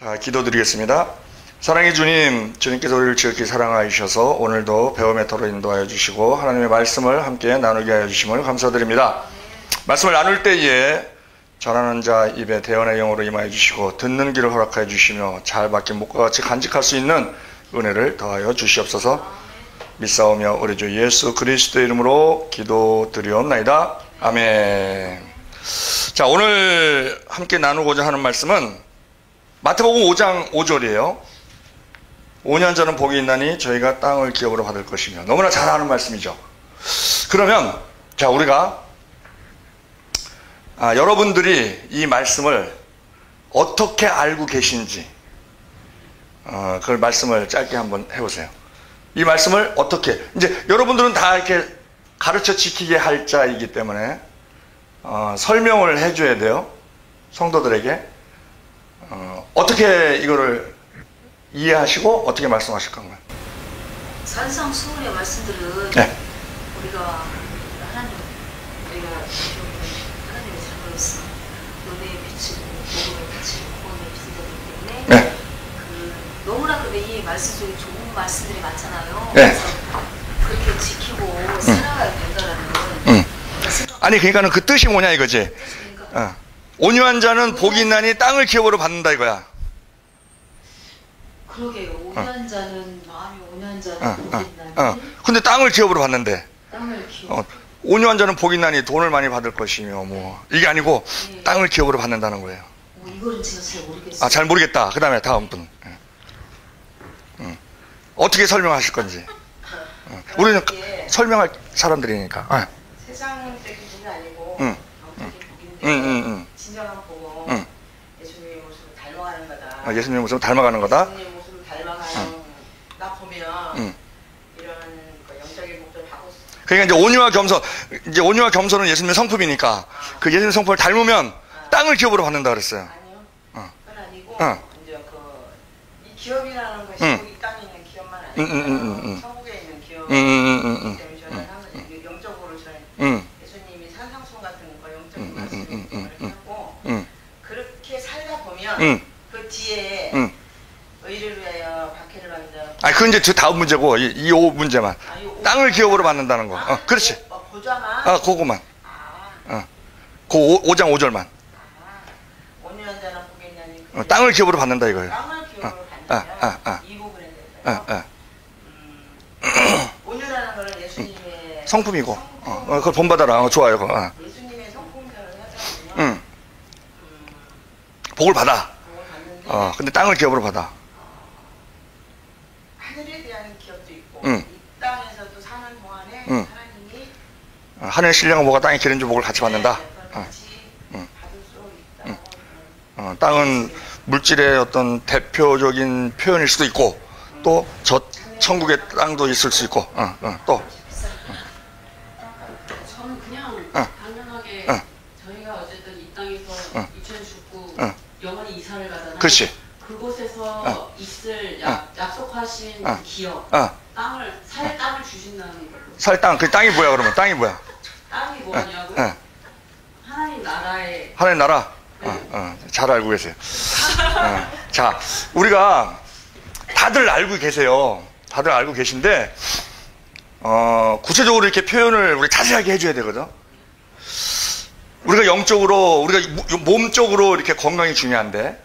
자, 기도드리겠습니다. 사랑의 주님, 주님께서 우리를 지극히 사랑하셔서 오늘도 배움의 터로 인도하여 주시고 하나님의 말씀을 함께 나누게 하여 주심을 감사드립니다. 말씀을 나눌 때에 전하는 자 입에 대언의 영으로 임하여 주시고 듣는 길을 허락하여 주시며 잘 박힌 목과 같이 간직할 수 있는 은혜를 더하여 주시옵소서. 믿사오며 우리 주 예수 그리스도의 이름으로 기도드리옵나이다. 아멘. 자, 오늘 함께 나누고자 하는 말씀은 마태복음 5장 5절이에요. 5년 전은 복이 있나니 저희가 땅을 기업으로 받을 것이며. 너무나 잘 아는 말씀이죠. 그러면 자, 우리가 여러분들이 이 말씀을 어떻게 알고 계신지 그 말씀을 짧게 한번 해보세요. 이 말씀을 어떻게, 이제 여러분들은 다 이렇게 가르쳐 지키게 할 자이기 때문에 설명을 해줘야 돼요. 성도들에게. 어떻게 이거를 이해하시고 어떻게 말씀하실 건가요? 산상수훈의 말씀들은 네. 우리가 하나님의 자녀로서 은혜의 빛이고 복음의 빛이고 구원의 빛이 되기 때문에 네. 너무나 근데 이 말씀 속에 좋은 말씀들이 많잖아요. 네. 그래서 그렇게 지키고 살아가야 된다라는 아니 그러니까는 그 뜻이 뭐냐 이거지. 온유한 자는 복이 있나니 땅을 기업으로 받는다 이거야. 그러게요. 온유한 자는 마음이 온유한 자는 복이 있나니. 근데 땅을 기업으로 받는데. 땅을 기업. 온유한 자는 복이 있나니 돈을 많이 받을 것이며 뭐 이게 아니고 네. 땅을 기업으로 받는다는 거예요. 이거는 제가 잘 모르겠어요. 잘 모르겠다. 그 다음에 다음 분. 어떻게 설명하실 건지. 우리는 설명할 사람들이니까. 세상적인 복이 아니고 응. 영적인 복인데 진정한 복은 예수님의 모습을 닮아가는 거다. 예수님의 모습을 닮아가는 거다. 예수님의 모습을 닮아가는 나 보면 이런 영적인 복도 하고 있어. 그러니까 이제 온유와 겸손은 예수님의 성품이니까 그 예수님의 성품을 닮으면 땅을 기업으로 받는다 그랬어요. 아니요. 그건 아니고 이제 이 기업이라는 것이 이 땅에 있는 기업만 아니고 천국에 있는 기업이기 때문에 저는 항상 영적으로 저는 예수님이 산상수훈 같은 거 영적인 말씀을 하고 그렇게 살다 보면 그 뒤에 의를 위하여 박해를 받는다. 그건 이제 다음 문제고 이 5 문제만. 땅을 기업으로 받는다는 거. 그렇지. 보자만. 그거만. 그 5장 5절만. 온유한 자는 복이 있나니 땅을 기업으로 받는다 이거예요. 땅을 기업으로 받는다면 이 부분에 대해서 온유라는 것은 예수님의 성품이고 그걸 본받아라. 좋아요. 그거. 예수님의 성품대로 하자면 복을 받아. 복을 받는데 근데 땅을 기업으로 받아. 하늘에 대한 기업도 있고 이 땅에서도 사는 동안에 하나님이 하늘의 신령한 복과 땅의 기름 주 복을 같이 받는다. 같이 받을 수 있다고. 땅은 물질의 어떤 대표적인 표현일 수도 있고 또 저 천국의 땅도 있을 수 있고 또 저는 그냥 당연하게 저희가 어쨌든 이 땅에서 2019 영원히 이사를 가잖아요. 그렇지. 그곳에서 있을 약속하신 기업 땅을 살 땅을 주신다는 걸로. 살 땅. 그 땅이 뭐야 그러면? 땅이 뭐야? 땅이 뭐냐고? 하나님 나라의 하나님 나라. 잘 알고 계세요. 자, 우리가 다들 알고 계세요. 다들 알고 계신데 구체적으로 이렇게 표현을 우리 자세하게 해줘야 되거든. 우리가 영적으로, 우리가 몸적으로 이렇게 건강이 중요한데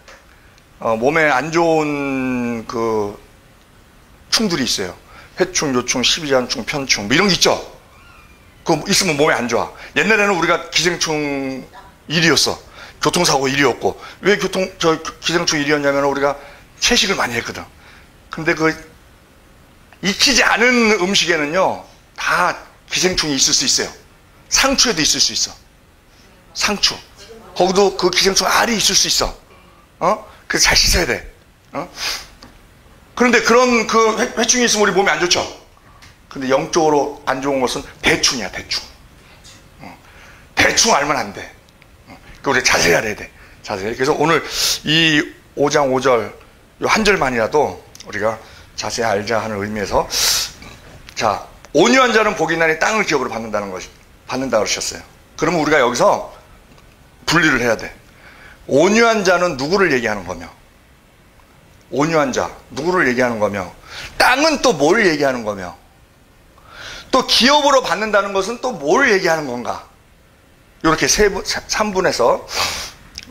몸에 안 좋은 그 충들이 있어요. 회충, 요충, 십이간충, 편충 뭐 이런 게 있죠. 그거 있으면 몸에 안 좋아. 옛날에는 우리가 기생충 1위였어. 교통사고 1위였고. 왜 기생충 1위였냐면 우리가 채식을 많이 했거든. 근데 그 익히지 않은 음식에는요 다 기생충이 있을 수 있어요. 상추에도 있을 수 있어. 상추 거기도 그 기생충 알이 있을 수 있어. 그래서 잘 씻어야 돼. 그런데 그런 그 회충이 있으면 우리 몸에 안 좋죠. 근데 영적으로 안 좋은 것은 대충이야. 대충 알면 안 돼. 그 우리 자세히 알아야 돼. 자세히. 그래서 오늘 이 5장 5절 이 한 절만이라도 우리가 자세히 알자 하는 의미에서, 자, 온유한 자는 복이 있나니 땅을 기업으로 받는다 그러셨어요. 그러면 우리가 여기서 분리를 해야 돼. 온유한 자는 누구를 얘기하는 거며, 온유한 자, 누구를 얘기하는 거며, 땅은 또 뭘 얘기하는 거며, 또 기업으로 받는다는 것은 또 뭘 얘기하는 건가? 이렇게 3분에서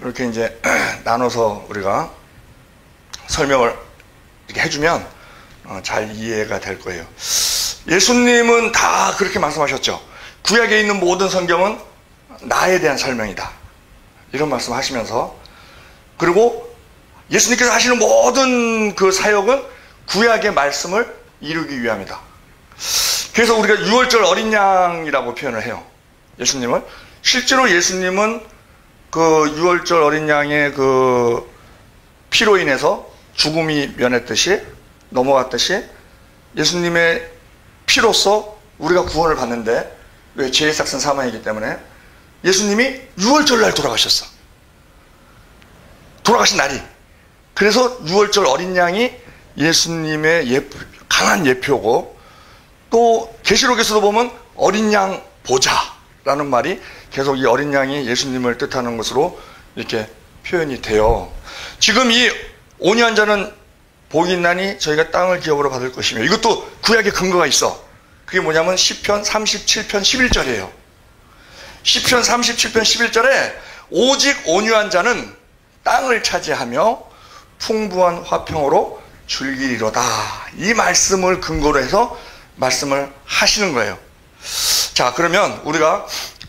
이렇게 이제 나눠서 우리가 설명을 이렇게 해주면 잘 이해가 될 거예요. 예수님은 다 그렇게 말씀하셨죠. 구약에 있는 모든 성경은 나에 대한 설명이다. 이런 말씀 하시면서, 그리고 예수님께서 하시는 모든 그 사역은 구약의 말씀을 이루기 위함이다. 그래서 우리가 6월절 어린 양이라고 표현을 해요. 예수님을. 실제로 예수님은 그 6월절 어린 양의 그 피로 인해서 죽음이 면했듯이, 넘어갔듯이, 예수님의 피로써 우리가 구원을 받는데, 왜? 죄의 삭은 사망이기 때문에 예수님이 6월절 날 돌아가셨어. 돌아가신 날이. 그래서 6월절 어린 양이 예수님의 강한 예표고, 또 계시록에서도 보면 어린 양 보자라는 말이 계속 이 어린 양이 예수님을 뜻하는 것으로 이렇게 표현이 돼요. 지금 이 온유한 자는 복이 있나니 저희가 땅을 기업으로 받을 것이며, 이것도 구약의 근거가 있어. 그게 뭐냐면 시편 37편 11절이에요. 시편 37편 11절에 오직 온유한 자는 땅을 차지하며 풍부한 화평으로 줄기리로다. 이 말씀을 근거로 해서 말씀을 하시는 거예요. 자, 그러면 우리가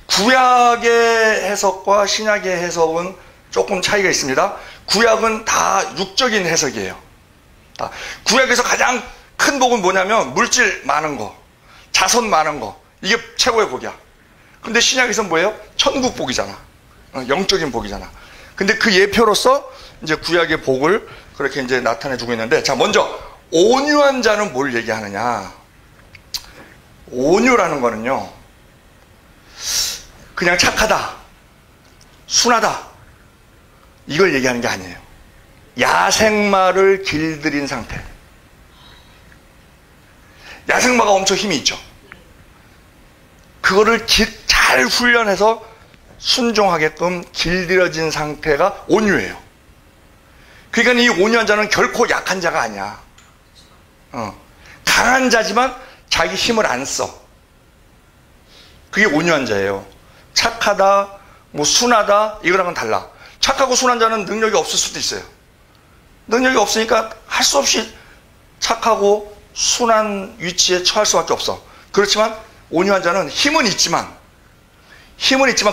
구약의 해석과 신약의 해석은 조금 차이가 있습니다. 구약은 다 육적인 해석이에요. 구약에서 가장 큰 복은 뭐냐면 물질 많은 거, 자손 많은 거, 이게 최고의 복이야. 근데 신약에서는 뭐예요? 천국 복이잖아. 영적인 복이잖아. 근데 그 예표로서 이제 구약의 복을 그렇게 이제 나타내주고 있는데, 자, 먼저 온유한 자는 뭘 얘기하느냐? 온유라는 거는요, 그냥 착하다, 순하다, 이걸 얘기하는 게 아니에요. 야생마를 길들인 상태. 야생마가 엄청 힘이 있죠. 그거를 잘 훈련해서 순종하게끔 길들여진 상태가 온유예요. 그러니까 이 온유한 자는 결코 약한 자가 아니야. 강한 자지만 자기 힘을 안 써. 그게 온유한 자예요. 착하다, 뭐 순하다, 이거랑은 달라. 착하고 순한 자는 능력이 없을 수도 있어요. 능력이 없으니까 할 수 없이 착하고 순한 위치에 처할 수밖에 없어. 그렇지만 온유한 자는 힘은 있지만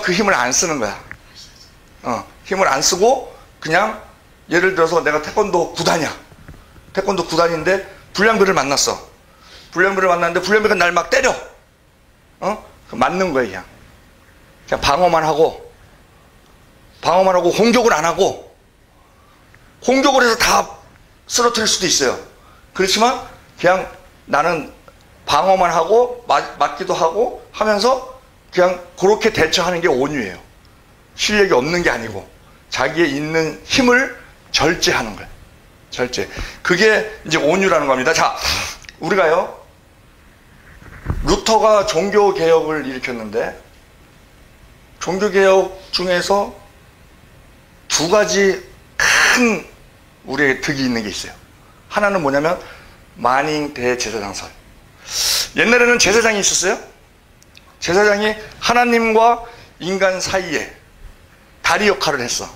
그 힘을 안 쓰는 거야. 힘을 안 쓰고 그냥, 예를 들어서 내가 태권도 구단이야. 태권도 구단인데 불량배를 만났어. 불량배를 만났는데 불량배가 날 막 때려. 맞는 거야. 그냥 방어만 하고 공격을 안 하고, 공격을 해서 다 쓰러뜨릴 수도 있어요. 그렇지만 그냥 나는 방어만 하고 맞기도 하고 하면서 그냥 그렇게 대처하는 게 온유예요. 실력이 없는 게 아니고 자기의 있는 힘을 절제하는 거예요. 절제. 그게 이제 온유라는 겁니다. 자, 우리가요, 루터가 종교개혁을 일으켰는데, 종교개혁 중에서 두 가지 큰 우리의 득이 있는 게 있어요. 하나는 뭐냐면 만인 대제사장설. 옛날에는 제사장이 있었어요. 제사장이 하나님과 인간 사이에 다리 역할을 했어.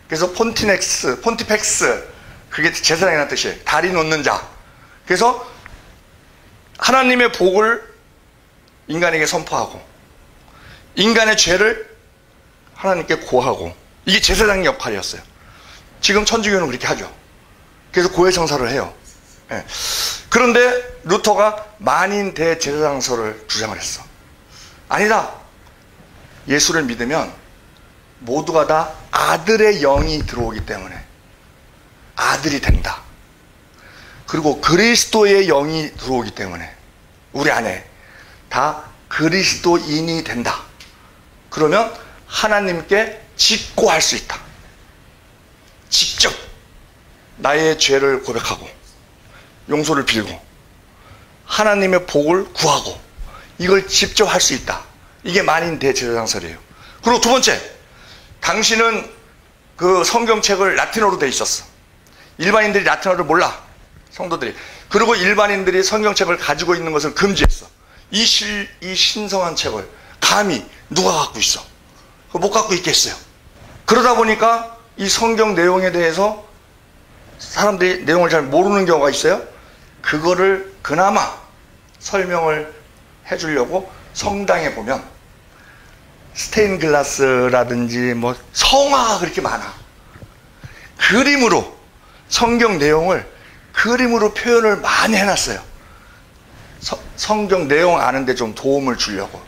그래서 폰티펙스, 그게 제사장이라는 뜻이에요. 다리 놓는 자. 그래서 하나님의 복을 인간에게 선포하고, 인간의 죄를 하나님께 고하고, 이게 제사장의 역할이었어요. 지금 천주교는 그렇게 하죠. 그래서 고해성사를 해요. 네. 그런데 루터가 만인 대제사장설을 주장을 했어. 아니다. 예수를 믿으면 모두가 다 아들의 영이 들어오기 때문에 아들이 된다. 그리고 그리스도의 영이 들어오기 때문에 우리 안에 다 그리스도인이 된다. 그러면 하나님께 직고할 수 있다. 직접 나의 죄를 고백하고 용서를 빌고 하나님의 복을 구하고 이걸 직접 할 수 있다. 이게 만인 대제사장설이에요. 그리고 두 번째, 당신은 그 성경책을 라틴어로 돼 있었어. 일반인들이 라틴어를 몰라. 성도들이. 그리고 일반인들이 성경책을 가지고 있는 것을 금지했어. 이 신성한 책을 감히 누가 갖고 있어? 못 갖고 있겠어요. 그러다 보니까 이 성경 내용에 대해서 사람들이 내용을 잘 모르는 경우가 있어요. 그거를 그나마 설명을 해주려고 성당에 보면 스테인글라스라든지 뭐 성화가 그렇게 많아. 그림으로 성경 내용을 그림으로 표현을 많이 해놨어요. 성경 내용 아는데 좀 도움을 주려고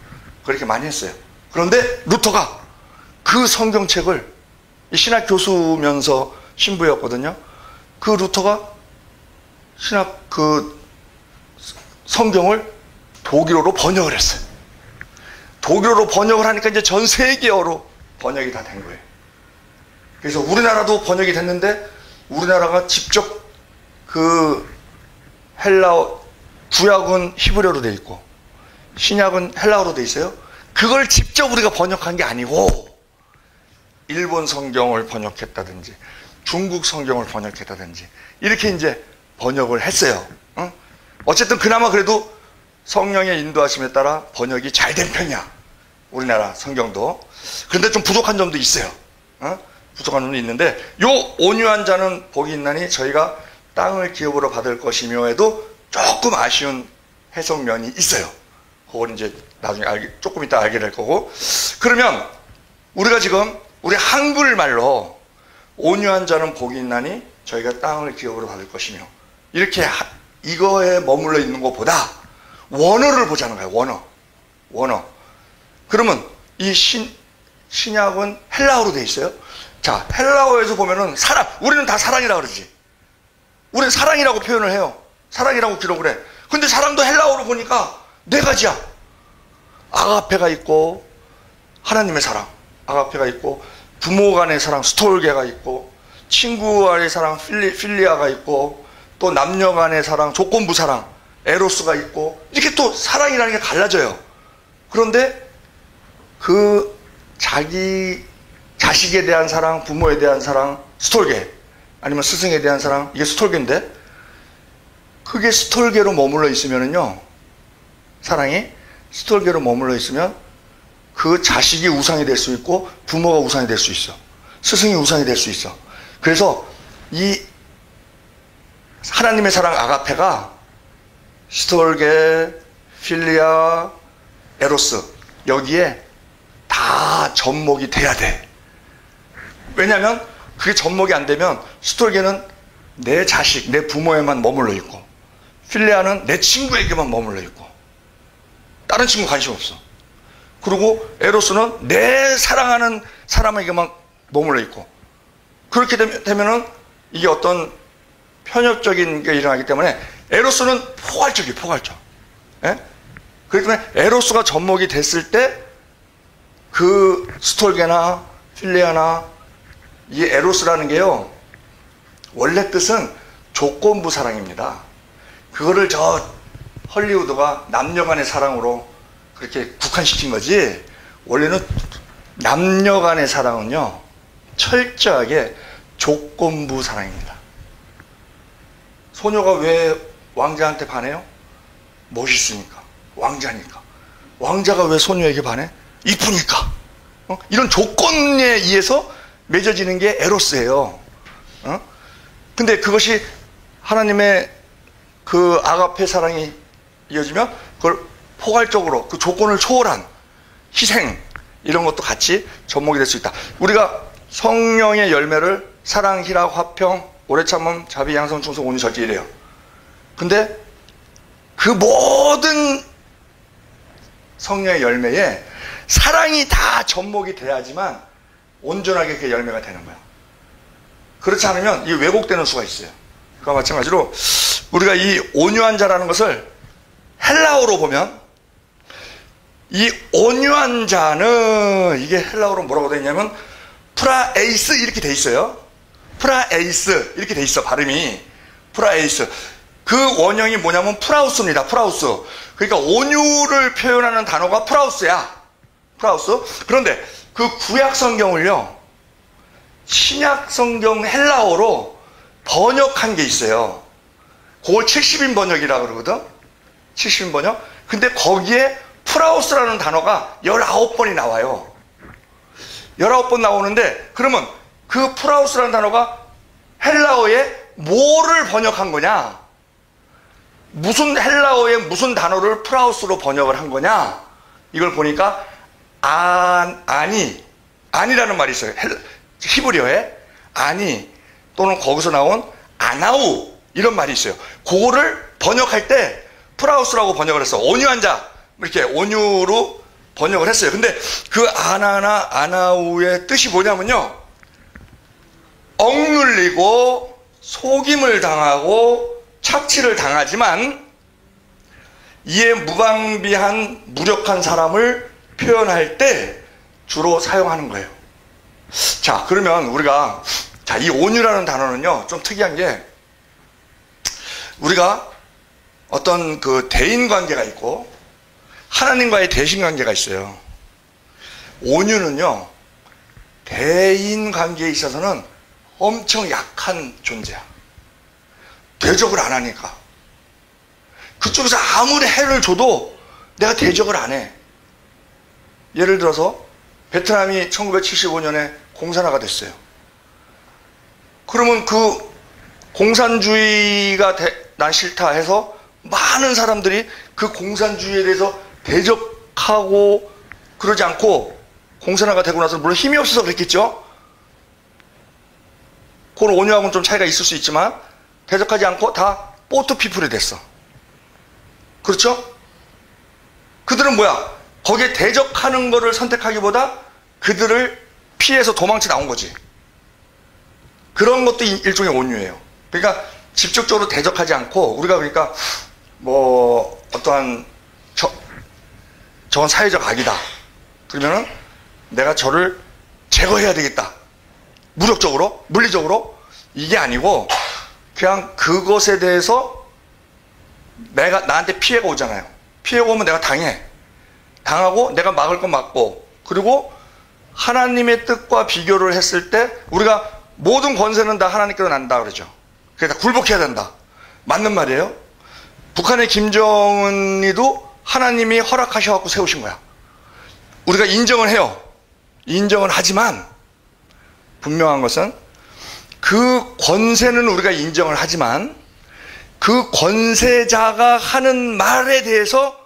그렇게 많이 했어요. 그런데 루터가 그 성경책을 신학 교수면서 신부였거든요. 그 루터가 신학 그 성경을 독일어로 번역을 했어요. 독일어로 번역을 하니까 이제 전 세계어로 번역이 다 된 거예요. 그래서 우리나라도 번역이 됐는데 우리나라가 직접 그 헬라어, 구약은 히브리어로 돼 있고 신약은 헬라어로 돼 있어요. 그걸 직접 우리가 번역한 게 아니고 일본 성경을 번역했다든지 중국 성경을 번역했다든지 이렇게 이제 번역을 했어요. 어쨌든 그나마 그래도 성령의 인도하심에 따라 번역이 잘 된 편이야. 우리나라 성경도. 그런데 좀 부족한 점도 있어요. 부족한 점도 있는데 요 온유한 자는 복이 있나니 저희가 땅을 기업으로 받을 것이며에도 조금 아쉬운 해석면이 있어요. 그걸 이제 나중에 조금 이따 알게 될 거고. 그러면 우리가 지금 우리 한글말로 온유한 자는 복이 있나니 저희가 땅을 기업으로 받을 것이며 이렇게 이거에 머물러 있는 것보다 원어를 보자는 거예요. 원어. 그러면 이 신약은 헬라어로 돼 있어요. 자, 헬라어에서 보면은 사랑, 우리는 다 사랑이라고 그러지. 우리는 사랑이라고 표현을 해요. 사랑이라고 기록을 해. 근데 사랑도 헬라어로 보니까 네 가지야. 아가페가 있고 하나님의 사랑, 아가페가 있고 부모 간의 사랑, 스톨게가 있고 친구 간의 사랑, 필리아가 있고 또 남녀 간의 사랑, 조건부 사랑, 에로스가 있고 이렇게 또 사랑이라는 게 갈라져요. 그런데 그 자기 자식에 대한 사랑, 부모에 대한 사랑, 스톨게 아니면 스승에 대한 사랑, 이게 스톨게인데 그게 스톨게로 머물러 있으면은요, 사랑이 스톨게로 머물러 있으면 그 자식이 우상이 될 수 있고 부모가 우상이 될 수 있어. 스승이 우상이 될 수 있어. 그래서 이 하나님의 사랑 아가페가 스톨게, 필리아, 에로스 여기에 다 접목이 돼야 돼. 왜냐하면 그게 접목이 안 되면 스톨게는 내 자식, 내 부모에만 머물러 있고 필리아는 내 친구에게만 머물러 있고 다른 친구 관심 없어. 그리고 에로스는 내 사랑하는 사람에게만 머물러 있고 그렇게 되면은 이게 어떤 편협적인 게 일어나기 때문에 에로스는 포괄적이에요. 포괄적. 예? 그렇기 때문에 에로스가 접목이 됐을 때 그 스톨게나 필리아나 이 에로스라는 게요, 원래 뜻은 조건부 사랑입니다. 그거를 저 헐리우드가 남녀간의 사랑으로 그렇게 국한시킨 거지, 원래는 남녀간의 사랑은요 철저하게 조건부 사랑입니다. 소녀가 왜 왕자한테 반해요? 멋있으니까, 왕자니까. 왕자가 왜 소녀에게 반해? 이쁘니까. 이런 조건에 의해서 맺어지는 게 에로스예요. 근데 그것이 하나님의 그 아가페 사랑이 이어지면 그걸 포괄적으로 그 조건을 초월한 희생, 이런 것도 같이 접목이 될 수 있다. 우리가 성령의 열매를 사랑, 희락, 화평, 오래 참음, 자비, 양성, 충성, 온유, 절제 이래요. 근데 그 모든 성령의 열매에 사랑이 다 접목이 돼야지만 온전하게 그 열매가 되는 거야. 그렇지 않으면 이게 왜곡되는 수가 있어요. 그와 마찬가지로 우리가 이 온유한 자라는 것을 헬라어로 보면, 이 온유한 자는 이게 헬라어로 뭐라고 되어 있냐면 프라에이스 이렇게 돼 있어요. 프라에이스 이렇게 돼 있어, 발음이. 프라에이스. 그 원형이 뭐냐면 프라우스입니다. 프라우스. 그러니까 온유를 표현하는 단어가 프라우스야. 프라우스. 그런데 그 구약 성경을요, 신약 성경 헬라어로 번역한 게 있어요. 그걸 70인 번역이라고 그러거든. 70인 번역. 근데 거기에 프라우스라는 단어가 19번이 나와요. 19번 나오는데, 그러면 그 프라우스라는 단어가 헬라어에 뭐를 번역한 거냐? 무슨 헬라어에 무슨 단어를 프라우스로 번역을 한 거냐? 이걸 보니까 아니라는 말이 있어요. 히브리어에 아니 또는 거기서 나온 아나우 이런 말이 있어요. 그거를 번역할 때 프라우스라고 번역을 했어. 온유한 자 이렇게 온유로 번역을 했어요. 근데 그 아나나 아나우의 뜻이 뭐냐면요, 억눌리고 속임을 당하고 착취를 당하지만 이에 무방비한 무력한 사람을 표현할 때 주로 사용하는 거예요. 자, 그러면 우리가 이 온유라는 단어는요 좀 특이한 게, 우리가 어떤 그 대인 관계가 있고 하나님과의 대신 관계가 있어요. 온유는요 대인 관계에 있어서는 엄청 약한 존재야. 대적을 안 하니까. 그쪽에서 아무리 해를 줘도 내가 대적을 안 해. 예를 들어서 베트남이 1975년에 공산화가 됐어요. 그러면 그 공산주의가 난 싫다 해서 많은 사람들이 그 공산주의에 대해서 대적하고 그러지 않고, 공산화가 되고 나서 물론 힘이 없어서 그랬겠죠. 그건 온유하고는 좀 차이가 있을 수 있지만 대적하지 않고 다 보트 피플이 됐어. 그렇죠? 그들은 뭐야? 거기에 대적하는 거를 선택하기보다 그들을 피해서 도망쳐 나온 거지. 그런 것도 일종의 온유예요. 그러니까 직접적으로 대적하지 않고, 우리가 그러니까 뭐 어떠한 저건 사회적 악이다 그러면은 내가 저를 제거해야 되겠다, 무력적으로 물리적으로, 이게 아니고 그냥 그것에 대해서 나한테 피해가 오잖아요. 피해가 오면 내가 당하고 내가 막을 건 막고, 그리고 하나님의 뜻과 비교를 했을 때 우리가 모든 권세는 다 하나님께로 난다 그러죠. 그래서 굴복해야 된다. 맞는 말이에요. 북한의 김정은이도 하나님이 허락하셔갖고 세우신 거야. 우리가 인정을 해요. 인정을 하지만 분명한 것은 그 권세는 우리가 인정을 하지만 그 권세자가 하는 말에 대해서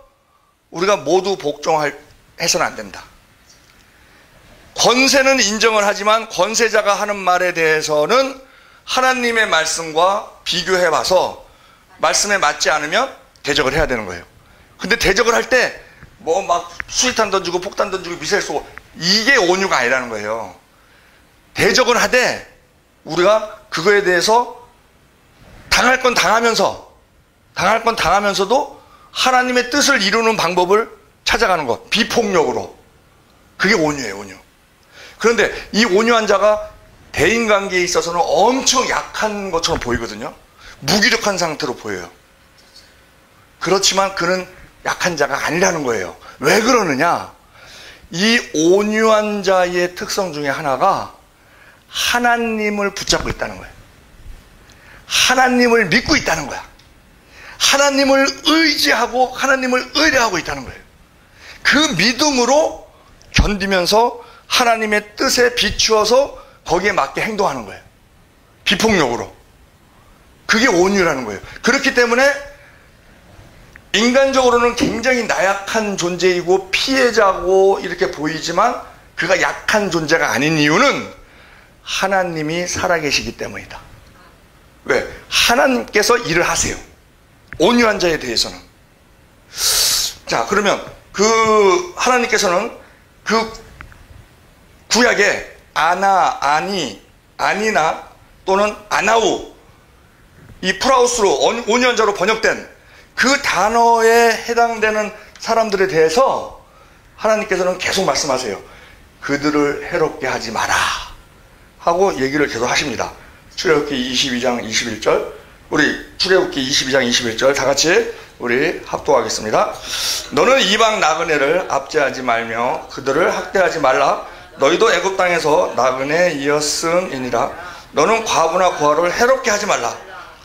우리가 모두 복종해서는 안 된다. 권세는 인정을 하지만 권세자가 하는 말에 대해서는 하나님의 말씀과 비교해봐서 말씀에 맞지 않으면 대적을 해야 되는 거예요. 근데 대적을 할 때 뭐 막 수리탄 던지고 폭탄 던지고 미사일 쏘고, 이게 온유가 아니라는 거예요. 대적을 하되 우리가 그거에 대해서 당할 건 당하면서도 하나님의 뜻을 이루는 방법을 찾아가는 것, 비폭력으로. 그게 온유예요, 온유. 그런데 이 온유한 자가 대인관계에 있어서는 엄청 약한 것처럼 보이거든요. 무기력한 상태로 보여요. 그렇지만 그는 약한 자가 아니라는 거예요. 왜 그러느냐? 이 온유한 자의 특성 중에 하나가 하나님을 붙잡고 있다는 거예요. 하나님을 믿고 있다는 거야. 하나님을 의지하고 하나님을 의뢰하고 있다는 거예요. 그 믿음으로 견디면서 하나님의 뜻에 비추어서 거기에 맞게 행동하는 거예요. 비폭력으로. 그게 온유라는 거예요. 그렇기 때문에 인간적으로는 굉장히 나약한 존재이고 피해자고 이렇게 보이지만 그가 약한 존재가 아닌 이유는 하나님이 살아계시기 때문이다. 왜? 하나님께서 일을 하세요. 온유한 자에 대해서는. 자, 그러면 그 하나님께서는 그 구약에 아니나 또는 아나우, 이 프라우스로 온유한 자로 번역된 그 단어에 해당되는 사람들에 대해서 하나님께서는 계속 말씀하세요. 그들을 해롭게 하지 마라 하고 얘기를 계속 하십니다. 출애굽기 22장 21절, 우리 출애굽기 22장 21절 다 같이 우리 합독하겠습니다. 너는 이방 나그네를 압제하지 말며 그들을 학대하지 말라. 너희도 애굽 땅에서 나그네이었음이니라. 너는 과부나 고아를 해롭게 하지 말라.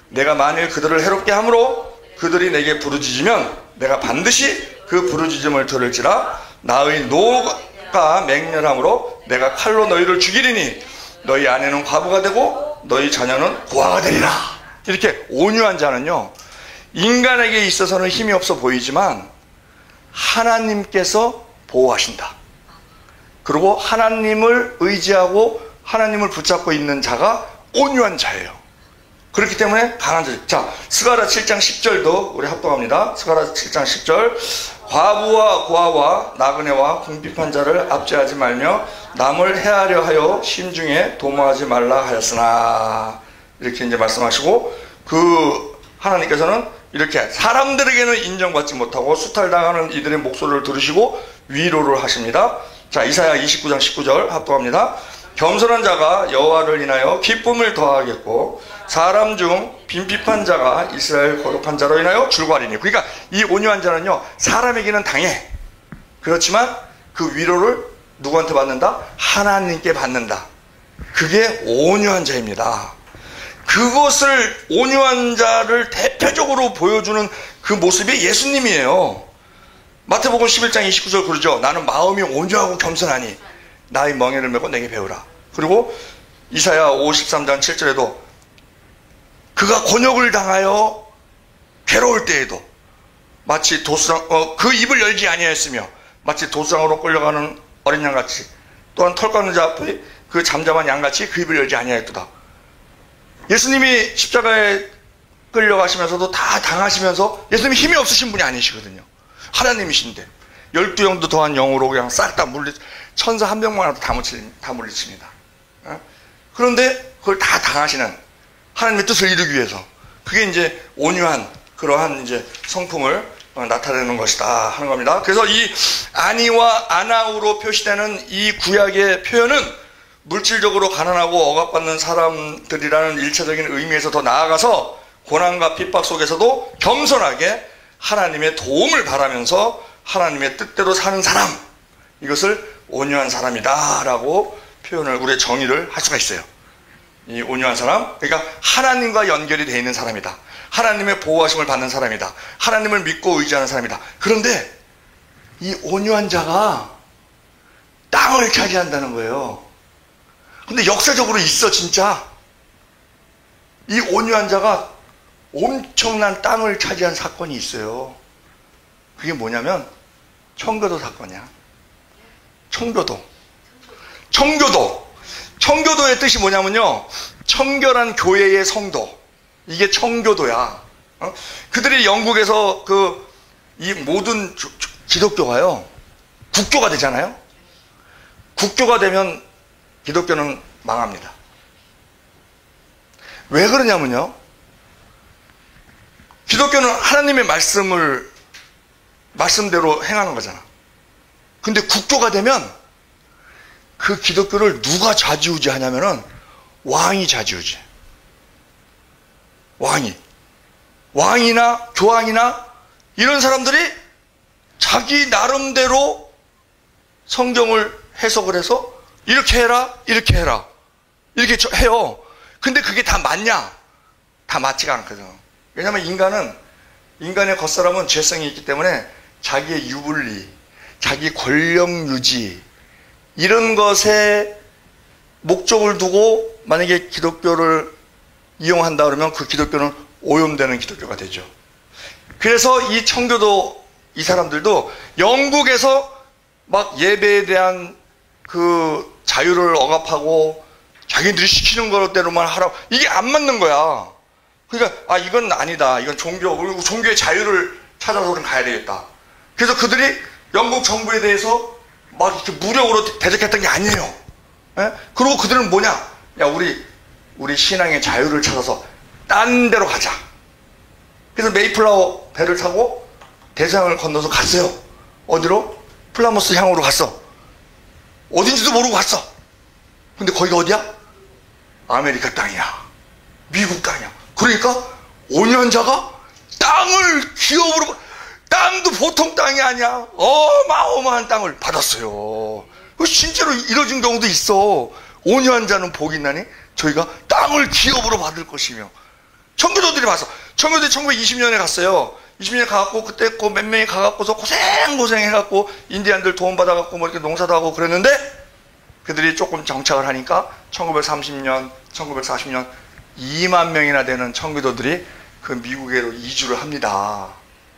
내가 만일 그들을 해롭게 함으로 그들이 내게 부르짖으면 내가 반드시 그 부르짖음을 들을지라. 나의 노가 맹렬함으로 내가 칼로 너희를 죽이리니 너희 아내는 과부가 되고 너희 자녀는 고아가 되리라. 이렇게 온유한 자는요, 인간에게 있어서는 힘이 없어 보이지만 하나님께서 보호하신다. 그리고 하나님을 의지하고 하나님을 붙잡고 있는 자가 온유한 자예요. 그렇기 때문에 강한 자죠. 자, 스가랴 7장 10절도 우리 합독합니다. 스가랴 7장 10절. 과부와 고아와 나그네와 궁핍한 자를 압제하지 말며 남을 해하려 하여 심중에 도모하지 말라 하였으나, 이렇게 이제 말씀하시고, 하나님께서는 이렇게 사람들에게는 인정받지 못하고 수탈당하는 이들의 목소리를 들으시고 위로를 하십니다. 자, 이사야 29장 19절 합독합니다. 겸손한 자가 여호와를 인하여 기쁨을 더하겠고 사람 중 빈핍한 자가 이스라엘 거룩한 자로 인하여 즐거워하리니. 그러니까 이 온유한 자는요, 사람에게는 당해. 그렇지만 그 위로를 누구한테 받는다? 하나님께 받는다. 그게 온유한 자입니다. 그것을, 온유한 자를 대표적으로 보여주는 그 모습이 예수님이에요. 마태복음 11장 29절 그러죠. 나는 마음이 온유하고 겸손하니 나의 멍에를 메고 내게 배우라. 그리고 이사야 53장 7절에도 그가 곤욕을 당하여 괴로울 때에도 마치 그 입을 열지 아니하였으며 마치 도수장으로 끌려가는 어린 양같이, 또한 털 깎는 자 앞에 그 잠잠한 양같이 그 입을 열지 아니하였도다. 예수님이 십자가에 끌려가시면서도 다 당하시면서 예수님이 힘이 없으신 분이 아니시거든요. 하나님이신데 12영도 더한 영으로 그냥 싹 다 천사 한 명만 와도 다 물리칩니다. 그런데 그걸 다 당하시는 하나님의 뜻을 이루기 위해서, 그게 이제 온유한 그러한 이제 성품을 나타내는 것이다 하는 겁니다. 그래서 이 아니와 아나우로 표시되는 이 구약의 표현은 물질적으로 가난하고 억압받는 사람들이라는 일차적인 의미에서 더 나아가서 고난과 핍박 속에서도 겸손하게 하나님의 도움을 바라면서 하나님의 뜻대로 사는 사람, 이것을 온유한 사람이다 라고 표현을, 우리의 정의를 할 수가 있어요. 이 온유한 사람, 그러니까 하나님과 연결이 되어 있는 사람이다. 하나님의 보호하심을 받는 사람이다. 하나님을 믿고 의지하는 사람이다. 그런데 이 온유한 자가 땅을 차지한다는 거예요. 근데 역사적으로 있어, 진짜. 이 온유한 자가 엄청난 땅을 차지한 사건이 있어요. 그게 뭐냐면 청교도 사건이야. 청교도의 뜻이 뭐냐면요, 청결한 교회의 성도, 이게 청교도야. 그들이 영국에서 이 모든 기독교가요, 국교가 되잖아요. 국교가 되면 기독교는 망합니다. 왜 그러냐면요, 기독교는 하나님의 말씀대로 행하는 거잖아. 근데 국교가 되면 그 기독교를 누가 좌지우지 하냐면은 왕이 좌지우지. 왕이나 교황이나 이런 사람들이 자기 나름대로 성경을 해석을 해서 이렇게 해라, 이렇게 해라, 이렇게 해요. 근데 그게 다 맞냐? 다 맞지가 않거든. 왜냐하면 인간의 겉사람은 죄성이 있기 때문에 자기의 유불리, 자기 권력 유지, 이런 것에 목적을 두고 만약에 기독교를 이용한다 그러면 그 기독교는 오염되는 기독교가 되죠. 그래서 이 청교도 이 사람들도 영국에서 막 예배에 대한 그 자유를 억압하고 자기들이 시키는 거대로만 하라고, 이게 안 맞는 거야. 그러니까 이건 아니다, 이건 그리고 종교의 자유를 찾아서 가야 되겠다. 그래서 그들이 영국 정부에 대해서 막 이렇게 무력으로 대적했던 게 아니에요. 예? 그리고 그들은 뭐냐? 야, 우리 신앙의 자유를 찾아서 딴 데로 가자. 그래서 메이플라워 배를 타고 대서양을 건너서 갔어요. 어디로? 플라머스 향으로 갔어. 어딘지도 모르고 갔어. 근데 거기가 어디야? 아메리카 땅이야. 미국 땅이야. 그러니까 온유한 자가 땅을 기업으로, 땅도 보통 땅이 아니야. 어마어마한 땅을 받았어요. 실제로 이뤄진 경우도 있어. 온유한 자는 복이 있나니 저희가 땅을 기업으로 받을 것이며. 청교도들이 봤어. 청교도들이 1920년에 갔어요. 20년에 가갖고 그때 몇 명이 가갖고서 고생해갖고 인디안들 도움받아갖고 뭐 이렇게 농사도 하고 그랬는데 그들이 조금 정착을 하니까 1930년, 1940년 2만 명이나 되는 청교도들이 그 미국으로 이주를 합니다.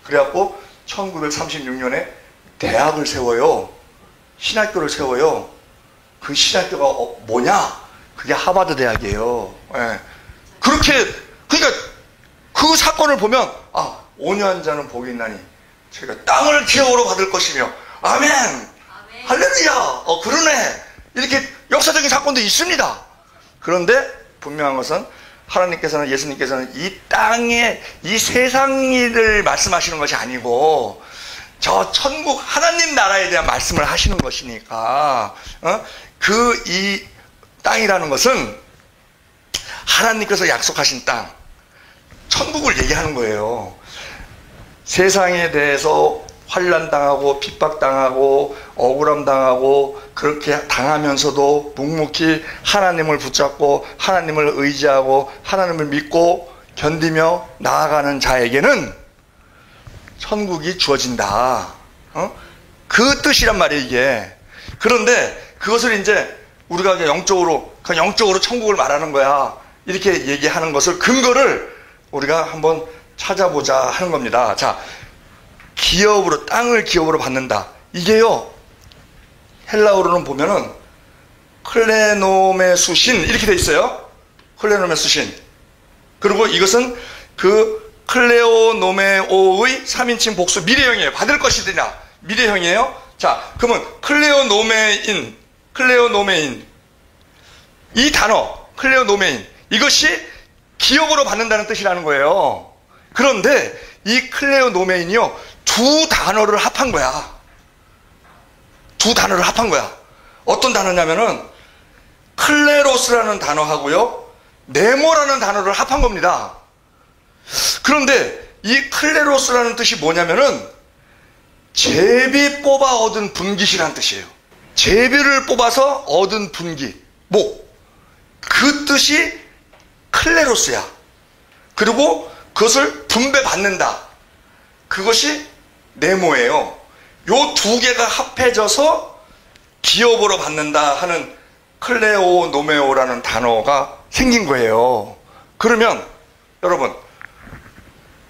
그래갖고 1936년에 대학을 세워요. 신학교를 세워요. 그 신학교가 뭐냐? 그게 하버드 대학이에요. 예. 그렇게, 그러니까 그 사건을 보면, 아, 온유한 자는 복이 있나니 저희가 땅을 기업으로 받을 것이며, 아멘! 할렐루야! 그러네! 이렇게 역사적인 사건도 있습니다. 그런데 분명한 것은 하나님께서는, 예수님께서는 이 땅에, 이 세상 일을 말씀하시는 것이 아니고, 저 천국 하나님 나라에 대한 말씀을 하시는 것이니까, 이 땅이라는 것은 하나님께서 약속하신 땅, 천국을 얘기하는 거예요. 세상에 대해서 환난당하고 핍박당하고 억울함당하고 그렇게 당하면서도 묵묵히 하나님을 붙잡고 하나님을 의지하고 하나님을 믿고 견디며 나아가는 자에게는 천국이 주어진다. 그 뜻이란 말이에요, 이게. 그런데 그것을 이제 우리가 그냥 영적으로 천국을 말하는 거야. 이렇게 얘기하는 것을, 근거를 우리가 한번 찾아보자 하는 겁니다. 자, 기업으로, 땅을 기업으로 받는다. 이게요, 헬라어로는 보면은 클레노메수신 이렇게 돼 있어요. 클레노메수신. 그리고 이것은 그 클레오노메오의 3인칭 복수 미래형이에요. 받을 것이되냐. 미래형이에요. 자, 그러면 클레오노메인 이 단어 클레오노메인, 이것이 기업으로 받는다는 뜻이라는 거예요. 그런데 이 클레오노메인이요, 두 단어를 합한 거야. 두 단어를 합한 거야. 어떤 단어냐면은 클레로스라는 단어하고요, 네모라는 단어를 합한 겁니다. 그런데 이 클레로스라는 뜻이 뭐냐면은 제비 뽑아 얻은 분깃이라는 뜻이에요. 제비를 뽑아서 얻은 분깃, 그 뜻이 클레로스야. 그리고 그것을 분배받는다, 그것이 네모예요. 요 두 개가 합해져서 기업으로 받는다 하는 클레오노메오라는 단어가 생긴 거예요. 그러면 여러분,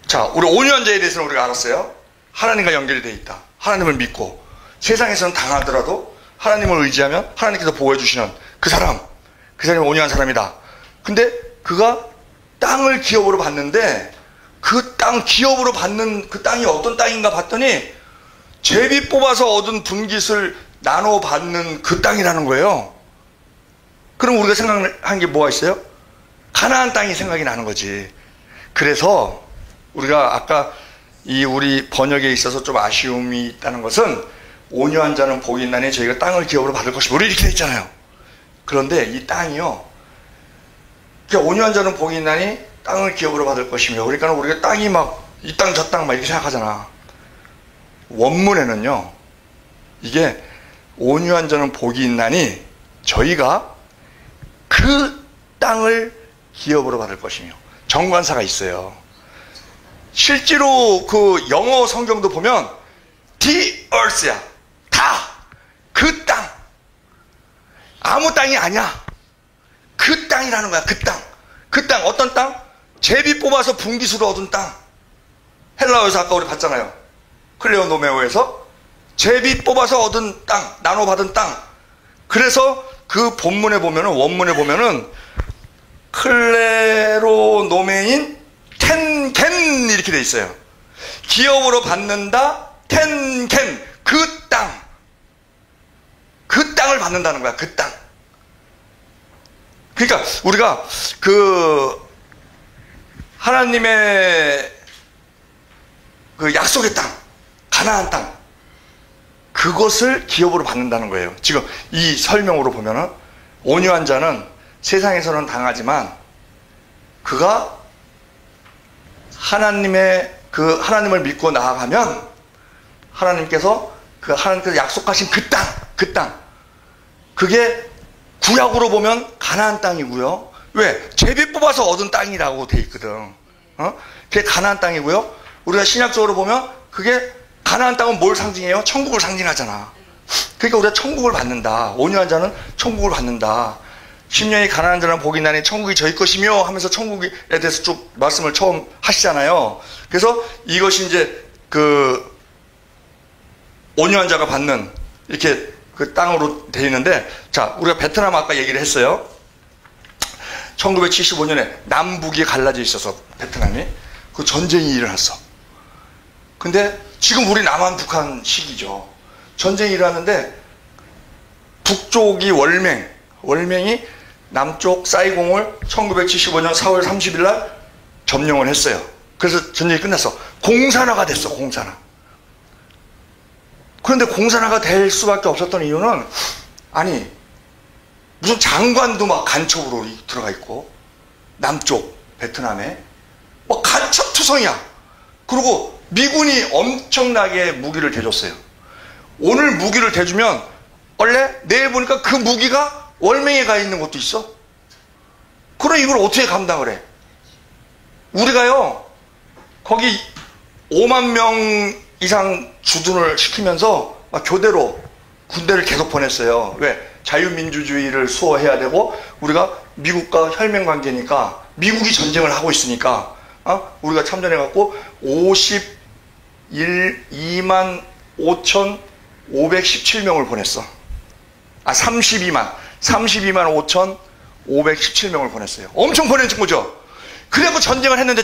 자, 우리 온유한 자에 대해서는 우리가 알았어요. 하나님과 연결이 되어 있다. 하나님을 믿고 세상에서는 당하더라도 하나님을 의지하면 하나님께서 보호해 주시는 그 사람이 온유한 사람이다. 근데 그가 땅을 기업으로 받는데, 그 땅 기업으로 받는 그 땅이 어떤 땅인가 봤더니 제비 뽑아서 얻은 분깃을 나눠 받는 그 땅이라는 거예요. 그럼 우리가 생각한 게 뭐가 있어요? 가나안 땅이 생각이 나는 거지. 그래서 우리가 아까 이 우리 번역에 있어서 좀 아쉬움이 있다는 것은, 온유한 자는 복이 있나니 저희가 땅을 기업으로 받을 것이고, 우리 이렇게 돼 있잖아요. 그런데 이 땅이요, 그러니까 온유한 자는 복이 있나니 땅을 기업으로 받을 것이며, 그러니까 우리가 땅이 막 이 땅 저 땅 막 이렇게 생각하잖아. 원문에는요, 이게 온유한 자는 복이 있나니 저희가 그 땅을 기업으로 받을 것이며, 정관사가 있어요. 실제로 그 영어 성경도 보면 the earth야. 다 그 땅, 아무 땅이 아니야. 그 땅이라는 거야. 그 땅. 그 땅, 어떤 땅? 제비 뽑아서 분깃으로 얻은 땅. 헬라어에서 아까 우리 봤잖아요. 클레오노메오에서 제비 뽑아서 얻은 땅, 나눠받은 땅. 그래서 그 본문에 보면은, 원문에 보면은 클레로노메인 텐겐 이렇게 돼 있어요. 기업으로 받는다, 텐겐, 그 땅. 그 땅을 받는다는 거야. 그 땅. 그러니까 우리가 그 하나님의 그 약속의 땅, 가나안 땅, 그것을 기업으로 받는다는 거예요. 지금 이 설명으로 보면은, 온유한 자는 세상에서는 당하지만 그가 하나님을 믿고 나아가면 하나님께서 약속하신 그 땅, 그게 구약으로 보면 가나안 땅이고요, 왜? 제비 뽑아서 얻은 땅이라고 돼 있거든. 그게 가나안 땅이고요. 우리가 신약적으로 보면 그게 가나안 땅은 뭘 상징해요? 천국을 상징하잖아. 그러니까 우리가 천국을 받는다. 온유한 자는 천국을 받는다. 심령이 가난한 자는 복이 나니 천국이 저희 것이며 하면서 천국에 대해서 쭉 말씀을 처음 하시잖아요. 그래서 이것이 이제 그 온유한 자가 받는 이렇게 그 땅으로 되어 있는데, 자, 우리가 베트남 아까 얘기를 했어요. 1975년에 남북이 갈라져 있어서 베트남이 그 전쟁이 일어났어. 근데 지금 우리 남한 북한 시기죠. 전쟁이 일어났는데 북쪽이 월맹이 남쪽 사이공을 1975년 4월 30일 날 점령을 했어요. 그래서 전쟁이 끝났어. 공산화가 됐어, 공산화. 그런데 공산화가 될 수밖에 없었던 이유는, 아니, 무슨 장관도 막 간첩으로 들어가 있고, 남쪽 베트남에 막 간첩투성이야. 그리고 미군이 엄청나게 무기를 대줬어요. 오늘 무기를 대주면 원래 내일 보니까 그 무기가 월맹에 가 있는 것도 있어. 그럼 이걸 어떻게 감당을 해? 우리가요, 거기 5만 명 이상 주둔을 시키면서 막 교대로 군대를 계속 보냈어요. 왜? 자유민주주의를 수호해야 되고, 우리가 미국과 혈맹 관계니까, 미국이 전쟁을 하고 있으니까, 우리가 참전해갖고 52만 5,517명을 보냈어. 32만 5,517명을 보냈어요. 엄청 보낸 거죠. 그래갖고 전쟁을 했는데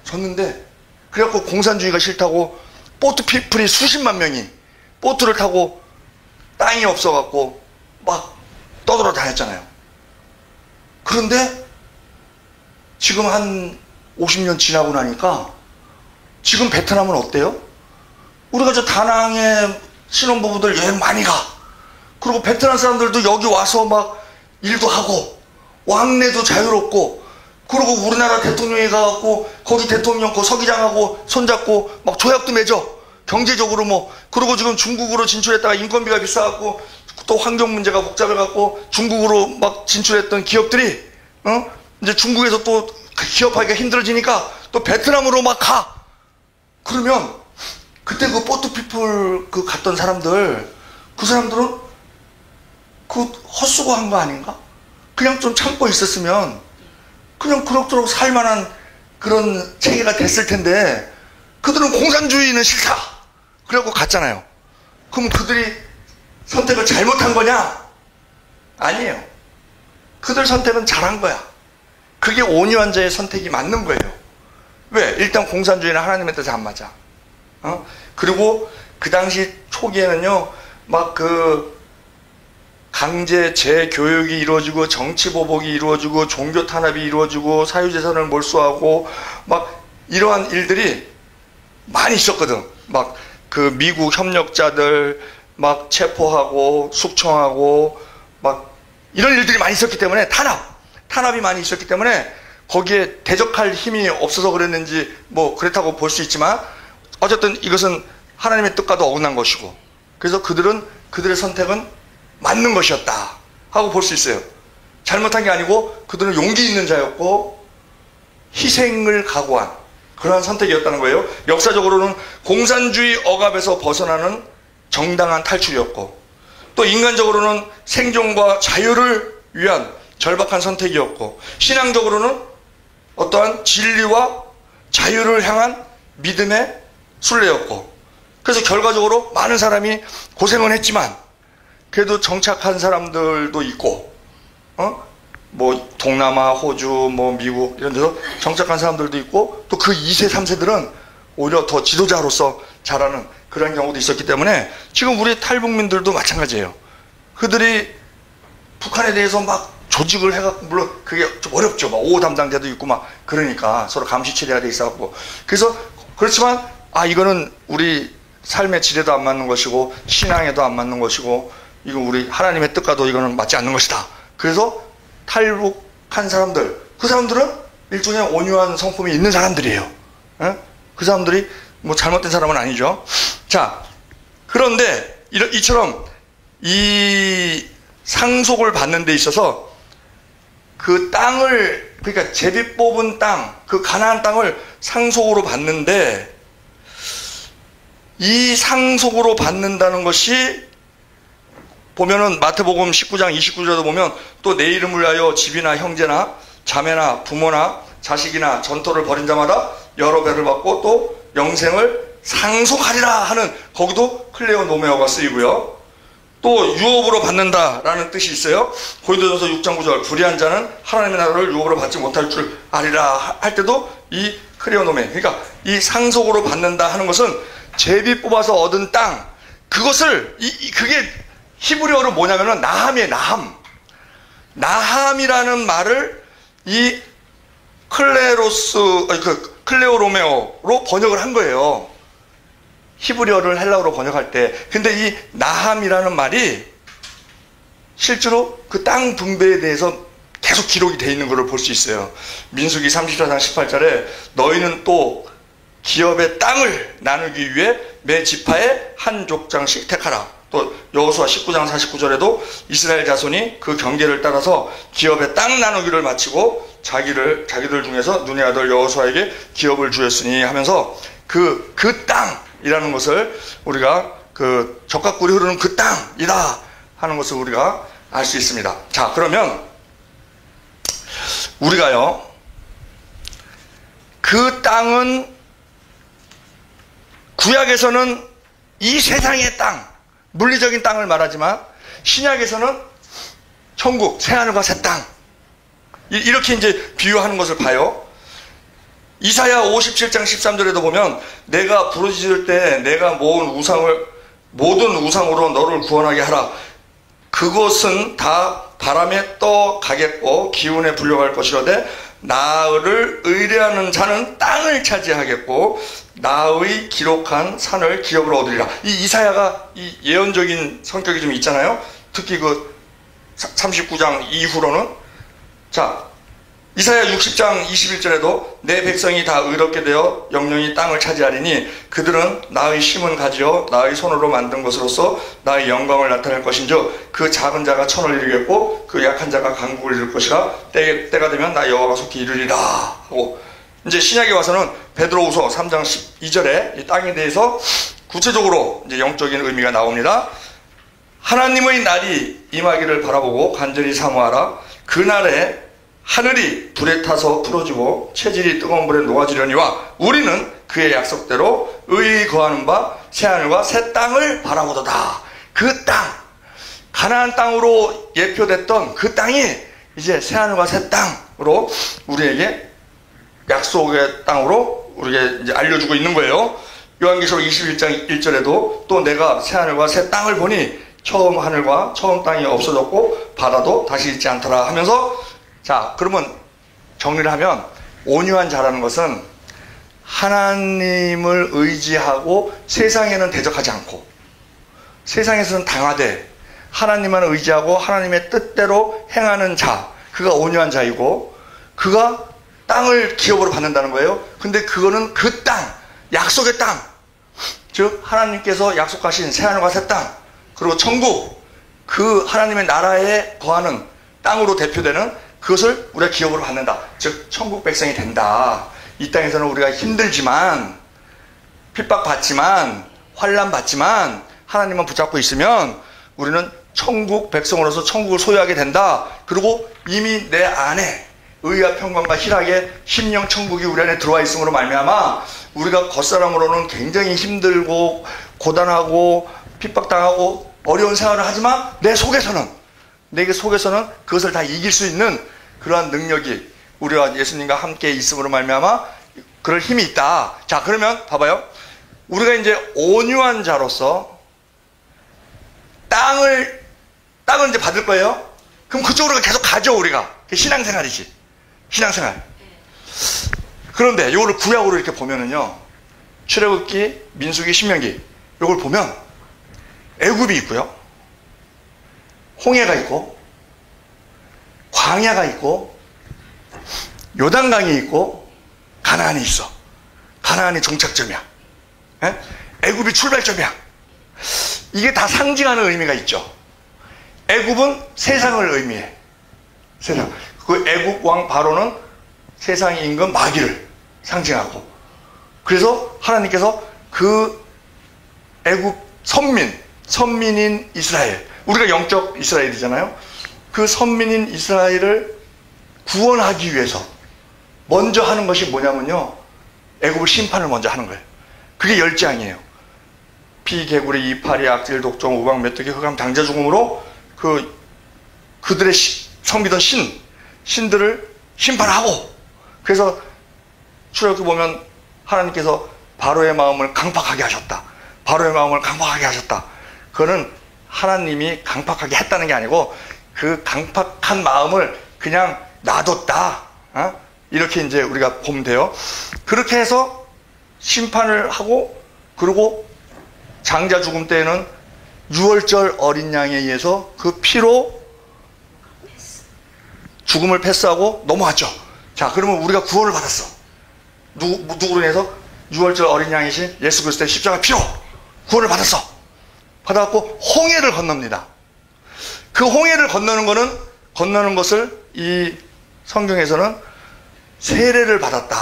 졌는데, 그래갖고 공산주의가 싫다고 보트 피플이 수십만 명이 보트를 타고 땅이 없어갖고 막 떠돌아 다녔잖아요. 그런데 지금 한 50년 지나고 나니까 지금 베트남은 어때요? 우리가 저 다낭에 신혼부부들 여행 많이 가. 그리고 베트남 사람들도 여기 와서 막 일도 하고 왕래도 자유롭고, 그리고 우리나라 대통령이 가갖고 거기 대통령 그 서기장하고 손잡고 막 조약도 맺어. 경제적으로 뭐. 그리고 지금 중국으로 진출했다가 인건비가 비싸갖고 또 환경 문제가 복잡해갖고 중국으로 막 진출했던 기업들이 이제 중국에서 또 기업하기가 힘들어지니까 또 베트남으로 막 가. 그러면 그때 그 보트피플 그 갔던 사람들, 그 사람들은 그 헛수고한 거 아닌가? 그냥 좀 참고 있었으면 그냥 그럭저럭 살만한 그런 체계가 됐을 텐데, 그들은 공산주의는 싫다. 그래갖고 갔잖아요. 그럼 그들이 선택을 잘못한 거냐? 아니에요. 그들 선택은 잘한 거야. 그게 온유한 자의 선택이 맞는 거예요. 왜? 일단 공산주의는 하나님의 뜻에 안 맞아. 그리고 그 당시 초기에는요, 막 그 강제 재교육이 이루어지고 정치보복이 이루어지고 종교 탄압이 이루어지고 사유재산을 몰수하고 막 이러한 일들이 많이 있었거든. 막 그 미국 협력자들 막 체포하고 숙청하고 막 이런 일들이 많이 있었기 때문에, 탄압이 많이 있었기 때문에 거기에 대적할 힘이 없어서 그랬는지 뭐 그렇다고 볼 수 있지만, 어쨌든 이것은 하나님의 뜻과도 어긋난 것이고, 그래서 그들의 선택은 맞는 것이었다 하고 볼 수 있어요. 잘못한 게 아니고 그들은 용기 있는 자였고 희생을 각오한 그러한 선택이었다는 거예요. 역사적으로는 공산주의 억압에서 벗어나는 정당한 탈출이었고, 또 인간적으로는 생존과 자유를 위한 절박한 선택이었고, 신앙적으로는 어떠한 진리와 자유를 향한 믿음의 순례였고, 그래서 결과적으로 많은 사람이 고생은 했지만 그래도 정착한 사람들도 있고, 뭐 동남아, 호주, 뭐 미국 이런 데서 정착한 사람들도 있고, 또 그 2세, 3세들은 오히려 더 지도자로서 자라는 그런 경우도 있었기 때문에 지금 우리 탈북민들도 마찬가지예요. 그들이 북한에 대해서 막 조직을 해갖고, 물론 그게 좀 어렵죠. 막 5호 담당자도 있고 막 그러니까 서로 감시체계가 돼 있어갖고. 그래서 그렇지만 이거는 우리 삶의 질에도 안 맞는 것이고 신앙에도 안 맞는 것이고, 이건 우리 하나님의 뜻과도 이거는 맞지 않는 것이다. 그래서 탈북한 사람들, 그 사람들은 일종의 온유한 성품이 있는 사람들이에요. 그 사람들이 뭐 잘못된 사람은 아니죠. 자, 그런데 이처럼 이 상속을 받는 데 있어서 그 땅을, 그러니까 제비 뽑은 땅, 그 가나안 땅을 상속으로 받는데, 이 상속으로 받는다는 것이 보면은 마태복음 19장 29절에도 보면 또 내 이름을 위하여 집이나 형제나 자매나 부모나 자식이나 전토를 벌인 자마다 여러 배를 받고 또 영생을 상속하리라 하는, 거기도 클레오노메오가 쓰이고요. 또 유업으로 받는다라는 뜻이 있어요. 고린도전서 6장 9절 불의한 자는 하나님의 나라를 유업으로 받지 못할 줄 아리라 할 때도 이 클레오노메, 그러니까 이 상속으로 받는다 하는 것은 제비 뽑아서 얻은 땅, 그것을 그게 히브리어로 뭐냐면은 나함이에요. 나함이라는 말을 이 클레오로메오로 번역을 한 거예요. 히브리어를 헬라어로 번역할 때. 근데 이 나함이라는 말이 실제로 그 땅 분배에 대해서 계속 기록이 되어 있는 것을 볼 수 있어요. 민수기 34장 18절에 너희는 또 기업의 땅을 나누기 위해 매 지파에 한 족장씩 택하라. 또 여호수아 19장 49절에도 이스라엘 자손이 그 경계를 따라서 기업의 땅 나누기를 마치고 자기들 중에서 눈의 아들 여호수아에게 기업을 주었으니 하면서 그 땅이라는 것을 우리가 그 적각꿀이 흐르는 그 땅이다 하는 것을 우리가 알 수 있습니다. 자, 그러면 우리가요, 그 땅은 구약에서는 이 세상의 땅, 물리적인 땅을 말하지만 신약에서는 천국, 새하늘과 새 땅, 이렇게 이제 비유하는 것을 봐요. 이사야 57장 13절에도 보면 내가 부르짖을 때 내가 모든 우상으로 너를 구원하게 하라. 그것은 다 바람에 떠가겠고 기운에 불려갈 것이로되 나를 의뢰하는 자는 땅을 차지하겠고 나의 기록한 산을 기업으로 얻으리라. 이 이사야가 이 예언적인 성격이 좀 있잖아요. 특히 그 39장 이후로는. 자, 이사야 60장 21절에도 내 백성이 다 의롭게 되어 영영이 땅을 차지하리니 그들은 나의 심은 가지요 나의 손으로 만든 것으로서 나의 영광을 나타낼 것인즉 그 작은 자가 천을 이루겠고 그 약한 자가 강국을 이룰 것이라. 때가 되면 나 여호와가 속히 이루리라 하고, 이제 신약에 와서는 베드로후서 3장 12절에 이 땅에 대해서 구체적으로 이제 영적인 의미가 나옵니다. 하나님의 날이 임하기를 바라보고 간절히 사모하라. 그날에 하늘이 불에 타서 풀어지고 체질이 뜨거운 불에 녹아지려니와 우리는 그의 약속대로 의에 거하는 바 새하늘과 새 땅을 바라보도다. 그 땅, 가나안 땅으로 예표됐던 그 땅이 이제 새하늘과 새 땅으로 우리에게 약속의 땅으로 우리에게 이제 알려주고 있는 거예요. 요한계시록 21장 1절에도 또 내가 새하늘과 새 땅을 보니 처음 하늘과 처음 땅이 없어졌고 바다도 다시 있지 않더라 하면서, 자, 그러면 정리를 하면 온유한 자라는 것은 하나님을 의지하고 세상에는 대적하지 않고 세상에서는 당하되 하나님만 의지하고 하나님의 뜻대로 행하는 자, 그가 온유한 자이고 그가 땅을 기업으로 받는다는 거예요. 근데 그거는 그 땅, 약속의 땅, 즉 하나님께서 약속하신 새하늘과 새 땅, 그리고 천국, 그 하나님의 나라에 거하는 땅으로 대표되는 그것을 우리가 기업으로 받는다. 즉 천국 백성이 된다. 이 땅에서는 우리가 힘들지만, 핍박받지만, 환난받지만 하나님만 붙잡고 있으면 우리는 천국 백성으로서 천국을 소유하게 된다. 그리고 이미 내 안에 의와 평강과 희락의 심령 천국이 우리 안에 들어와 있음으로 말미암아 우리가 겉사람으로는 굉장히 힘들고 고단하고 핍박당하고 어려운 생활을 하지만 내 속에서는 그것을 다 이길 수 있는 그러한 능력이 우리와 예수님과 함께 있음으로 말미암아 그럴 힘이 있다. 자, 그러면 봐봐요. 우리가 이제 온유한 자로서 땅을 이제 받을 거예요. 그럼 그쪽으로 계속 가죠. 우리가 신앙생활이지. 신앙생활. 그런데 이거를 구약으로 이렇게 보면은요, 출애굽기, 민수기, 신명기 이걸 보면 애굽이 있고요, 홍해가 있고 광야가 있고 요단강이 있고 가나안이 있어. 가나안이 종착점이야. 애굽이 출발점이야. 이게 다 상징하는 의미가 있죠. 애굽은 세상을 의미해. 세상. 그 애국 왕 바로는 세상의 임금 마귀를 상징하고, 그래서 하나님께서 그 애국 선민인 이스라엘, 우리가 영적 이스라엘이잖아요. 그 선민인 이스라엘을 구원하기 위해서 먼저 하는 것이 뭐냐면요, 애국을 심판을 먼저 하는 거예요. 그게 열재앙이에요. 피, 개구리, 이파리, 악질, 독종, 우박, 메뚜기, 흑암, 당자 죽음으로 그들의 섬기던 신들을 심판하고, 그래서 출애굽기 보면 하나님께서 바로의 마음을 강팍하게 하셨다. 바로의 마음을 강팍하게 하셨다. 그거는 하나님이 강팍하게 했다는 게 아니고 그 강팍한 마음을 그냥 놔뒀다. 이렇게 이제 우리가 보면 돼요. 그렇게 해서 심판을 하고, 그리고 장자 죽음 때에는 유월절 어린 양에 의해서 그 피로 죽음을 패스하고 넘어왔죠. 자, 그러면 우리가 구원을 받았어. 누구로 인해서? 유월절 어린 양이신 예수 그리스도의 십자가 피로 구원을 받았어. 받아갖고 홍해를 건넙니다. 그 홍해를 건너는 것을 이 성경에서는 세례를 받았다,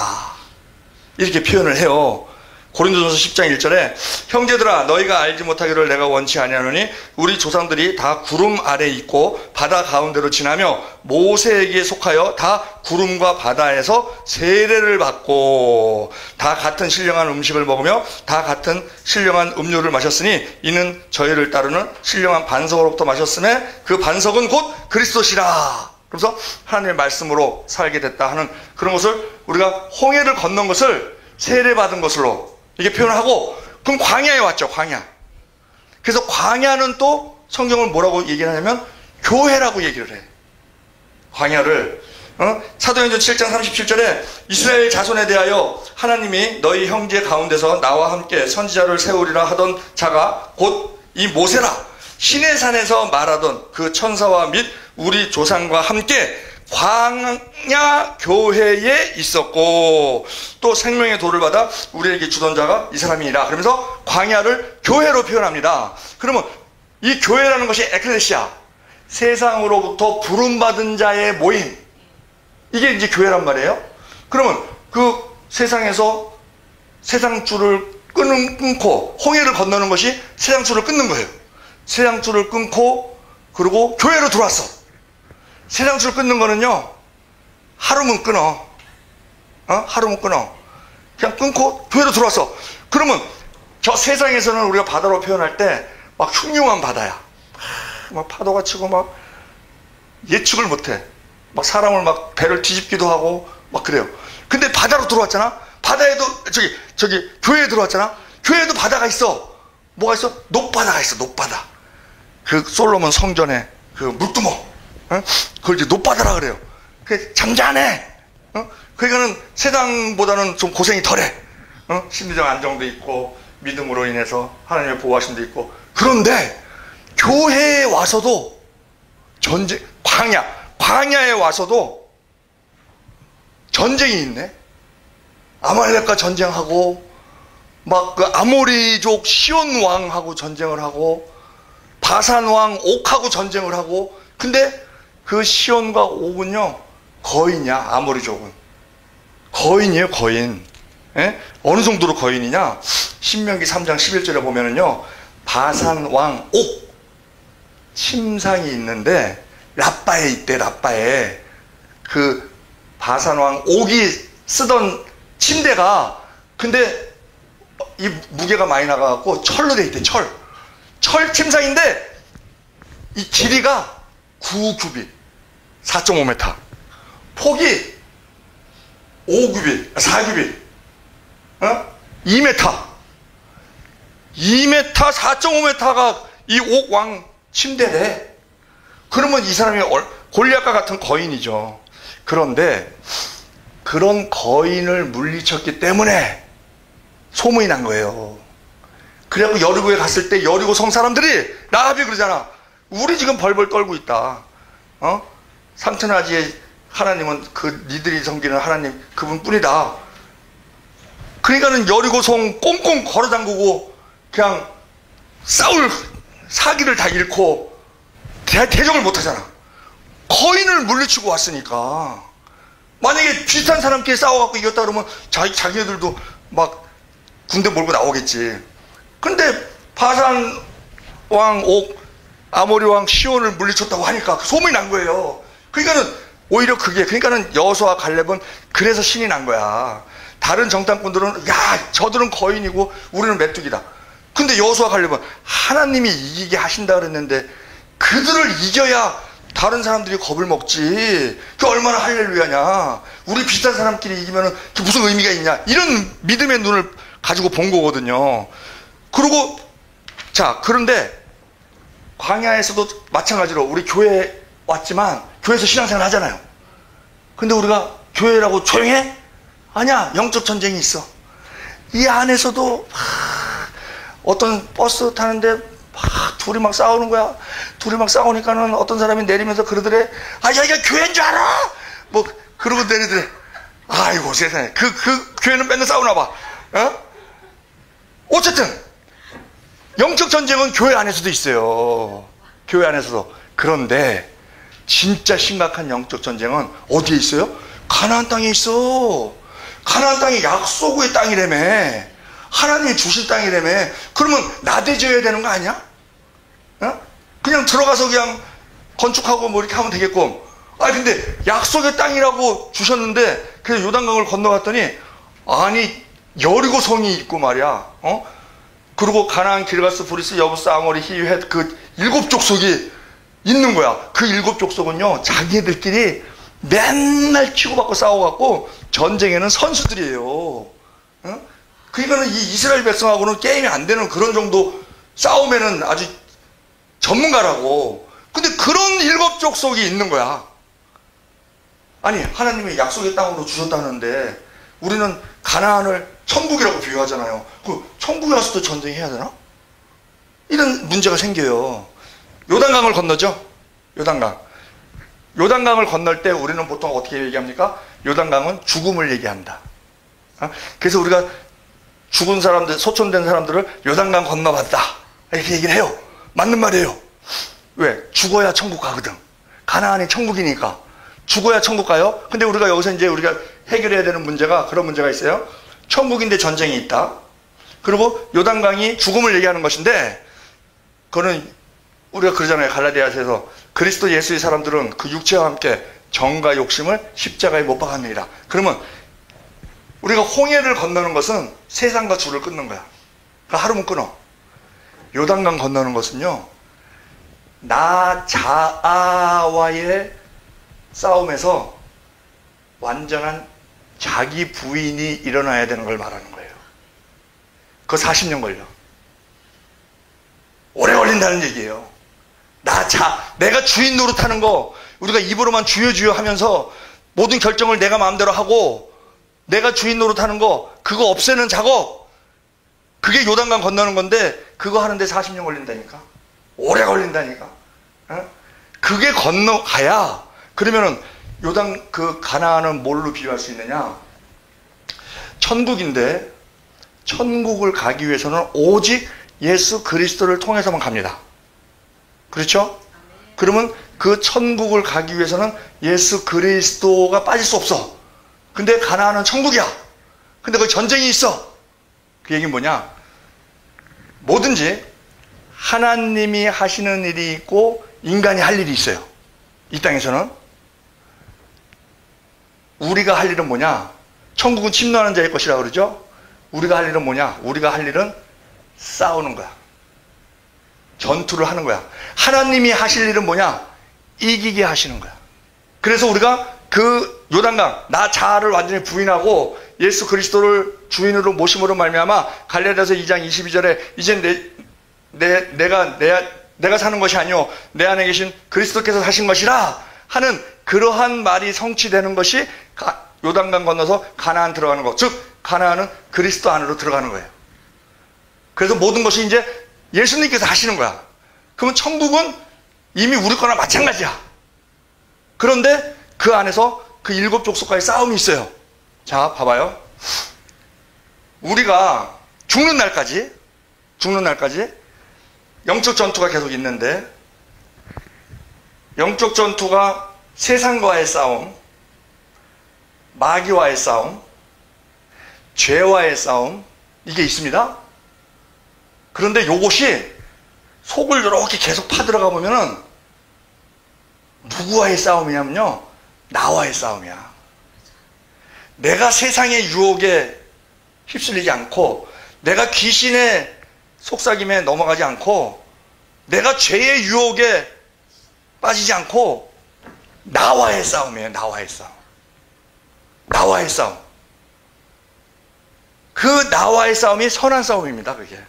이렇게 표현을 해요. 고린도전서 10장 1절에 형제들아 너희가 알지 못하기를 내가 원치 아니하노니 우리 조상들이 다 구름 아래 있고 바다 가운데로 지나며 모세에게 속하여 다 구름과 바다에서 세례를 받고 다 같은 신령한 음식을 먹으며 다 같은 신령한 음료를 마셨으니 이는 저희를 따르는 신령한 반석으로부터 마셨음에 그 반석은 곧 그리스도시라. 그래서 하나님의 말씀으로 살게 됐다 하는 그런 것을, 우리가 홍해를 건넌 것을 세례받은 것으로 이게 표현을 하고, 그럼 광야에 왔죠. 광야. 그래서 광야는 또 성경을 뭐라고 얘기를 하냐면 교회라고 얘기를 해. 광야를 사도행전 7장 37절에 이스라엘 자손에 대하여 하나님이 너희 형제 가운데서 나와 함께 선지자를 세우리라 하던 자가 곧 이 모세라. 시내산에서 말하던 그 천사와 및 우리 조상과 함께 광야 교회에 있었고 또 생명의 돌을 받아 우리에게 주던 자가 이 사람이니라. 그러면서 광야를 교회로 표현합니다. 그러면 이 교회라는 것이 에클레시아, 세상으로부터 부름받은 자의 모임, 이게 이제 교회란 말이에요. 그러면 그 세상에서 세상줄을 끊고 홍해를 건너는 것이 세상줄을 끊는 거예요. 세상줄을 끊고 그리고 교회로 들어왔어. 세상줄 끊는 거는요, 하루면 끊어. 하루면 끊어. 그냥 끊고 교회로 들어왔어. 그러면 저 세상에서는 우리가 바다로 표현할 때 막 흉흉한 바다야. 막 파도가 치고 막 예측을 못해. 막 사람을 막 배를 뒤집기도 하고 막 그래요. 근데 바다로 들어왔잖아. 바다에도 저기 교회에 들어왔잖아. 교회에도 바다가 있어. 뭐가 있어? 높바다가 있어. 높바다. 그 솔로몬 성전에 그 물두멍. 그걸 이제 높바다라 그래요. 그게 잠잠해. 그러니까는 세상보다는 좀 고생이 덜해. 심리적 안정도 있고 믿음으로 인해서 하나님의 보호하심도 있고. 그런데 교회에 와서도 전쟁, 광야에 와서도 전쟁이 있네. 아말렉과 전쟁하고 막 그 아모리족 시온 왕하고 전쟁을 하고 바산 왕 옥하고 전쟁을 하고. 근데 그 시온과 옥은요 거인이야. 아모리족은 거인이에요. 거인. 예? 어느 정도로 거인이냐? 신명기 3장 11절에 보면은요, 바산 왕 옥 침상이 있는데 라빠에 있대. 라빠에 그 바산 왕 옥이 쓰던 침대가, 근데 이 무게가 많이 나가갖고 철로 돼 있대. 철 침상인데 이 길이가 9규빗 4.5m, 폭이 5규빗 4규빗 2m 4.5m가 이 옥 왕 침대래. 그러면 이 사람이 골리앗과 같은 거인이죠. 그런데 그런 거인을 물리쳤기 때문에 소문이 난 거예요. 그래갖고 여리고에 갔을 때 여리고 성 사람들이 라합이 그러잖아. 우리 지금 벌벌 떨고 있다. 상천하지의 하나님은 그 니들이 섬기는 하나님 그분뿐이다. 그러니까는 여리고성 꽁꽁 걸어 잠그고 그냥 싸울 사기를 다 잃고 대적을 못 하잖아. 거인을 물리치고 왔으니까. 만약에 비슷한 사람끼리 싸워갖고 이겼다 그러면 자기네들도 막 군대 몰고 나오겠지. 근데 바산 왕 옥, 아모리 왕 시온을 물리쳤다고 하니까 소문이 난 거예요. 그러니까는 오히려 그러니까는 여호수아 갈렙은 그래서 신이 난 거야. 다른 정탐꾼들은 야, 저들은 거인이고 우리는 메뚜기다. 근데 여호수아 갈렙은 하나님이 이기게 하신다 그랬는데 그들을 이겨야 다른 사람들이 겁을 먹지. 그게 얼마나 할렐루야냐. 우리 비슷한 사람끼리 이기면은 그게 무슨 의미가 있냐. 이런 믿음의 눈을 가지고 본 거거든요. 그리고 자, 그런데 광야에서도 마찬가지로 우리 교회에 왔지만 교회에서 신앙생활 하잖아요. 근데 우리가 교회라고 조용해? 아니야. 영적 전쟁이 있어. 이 안에서도 어떤 버스 타는데 둘이 막 싸우는 거야. 둘이 막 싸우니까는 어떤 사람이 내리면서 그러더래. 아, 여기가 교회인 줄 알아? 뭐 그러고 내리더래. 아이고 세상에. 그 교회는 맨날 싸우나 봐. 어? 어쨌든 영적 전쟁은 교회 안에서도 있어요. 교회 안에서도. 그런데 진짜 심각한 영적 전쟁은 어디에 있어요? 가나안 땅에 있어. 가나안 땅이 약속의 땅이라며. 하나님이 주실 땅이라며. 그러면 나대져야 되는 거 아니야? 어? 그냥 들어가서 그냥 건축하고 뭐 이렇게 하면 되겠고. 아, 근데 약속의 땅이라고 주셨는데 그래서 요단강을 건너갔더니 아니 여리고 성이 있고 말이야. 어? 그리고 가나안, 길가스, 브리스, 여부스, 아모리, 히위, 헷 그 7 족속이 있는 거야. 그 7 족속은요 자기들끼리 맨날 치고받고 싸워갖고 전쟁에는 선수들이에요. 어? 그러니까는 이 이스라엘 백성하고는 게임이 안 되는 그런 정도 싸움에는 아주 전문가라고. 근데 그런 7 족속이 있는 거야. 아니 하나님이 약속의 땅으로 주셨다는데 우리는 가나안을 천국이라고 비유하잖아요. 그 천국에 와서도 전쟁해야 되나? 이런 문제가 생겨요. 요단강을 건너죠. 요단강. 요단강을 건널 때 우리는 보통 어떻게 얘기합니까? 요단강은 죽음을 얘기한다. 그래서 우리가 죽은 사람들, 소천된 사람들을 요단강 건너봤다 이렇게 얘기를 해요. 맞는 말이에요. 왜? 죽어야 천국 가거든. 가나안이 천국이니까 죽어야 천국 가요. 근데 우리가 여기서 이제 우리가 해결해야 되는 문제가 그런 문제가 있어요. 천국인데 전쟁이 있다. 그리고 요단강이 죽음을 얘기하는 것인데 그거는 우리가 그러잖아요. 갈라디아서에서 그리스도 예수의 사람들은 그 육체와 함께 정과 욕심을 십자가에 못 박았느니라. 그러면 우리가 홍해를 건너는 것은 세상과 줄을 끊는 거야. 그러니까 하루면 끊어. 요단강 건너는 것은요 나 자아와의 싸움에서 완전한 자기 부인이 일어나야 되는 걸 말하는 거예요. 그거 40년 걸려. 오래 걸린다는 얘기예요. 내가 주인 노릇하는 거, 우리가 입으로만 주여 주여 하면서 모든 결정을 내가 마음대로 하고 내가 주인 노릇하는 거, 그거 없애는 작업, 그게 요단강 건너는 건데 그거 하는데 40년 걸린다니까. 오래 걸린다니까. 어? 그게 건너가야. 그러면은 요단 그 가나안은 뭘로 비유할 수 있느냐? 천국인데 천국을 가기 위해서는 오직 예수 그리스도를 통해서만 갑니다. 그렇죠? 그러면 그 천국을 가기 위해서는 예수 그리스도가 빠질 수 없어. 근데 가나안은 천국이야. 근데 거기 전쟁이 있어. 그 얘기는 뭐냐? 뭐든지 하나님이 하시는 일이 있고 인간이 할 일이 있어요. 이 땅에서는. 우리가 할 일은 뭐냐? 천국은 침노하는 자의 것이라고 그러죠? 우리가 할 일은 뭐냐? 우리가 할 일은 싸우는 거야. 전투를 하는 거야. 하나님이 하실 일은 뭐냐? 이기게 하시는 거야. 그래서 우리가 그 요단강, 나 자아를 완전히 부인하고 예수 그리스도를 주인으로 모심으로 말미암아 갈라디아서 2장 22절에 이제 내가 사는 것이 아니요 내 안에 계신 그리스도께서 사신 것이라 하는 그러한 말이 성취되는 것이 요단강 건너서 가나안 들어가는 것. 즉 가나안은 그리스도 안으로 들어가는 거예요. 그래서 모든 것이 이제 예수님께서 하시는 거야. 그러면 천국은 이미 우리 거나 마찬가지야. 그런데 그 안에서 그 7 족속과의 싸움이 있어요. 자, 봐봐요. 우리가 죽는 날까지 영적 전투가 계속 있는데 영적 전투가 세상과의 싸움, 마귀와의 싸움, 죄와의 싸움, 이게 있습니다. 그런데 요것이 속을 이렇게 계속 파들어가 보면은 누구와의 싸움이냐면요, 나와의 싸움이야. 내가 세상의 유혹에 휩쓸리지 않고, 내가 귀신의 속삭임에 넘어가지 않고, 내가 죄의 유혹에 빠지지 않고, 나와의 싸움이에요. 나와의 싸움. 나와의 싸움. 그 나와의 싸움이 선한 싸움입니다. 그게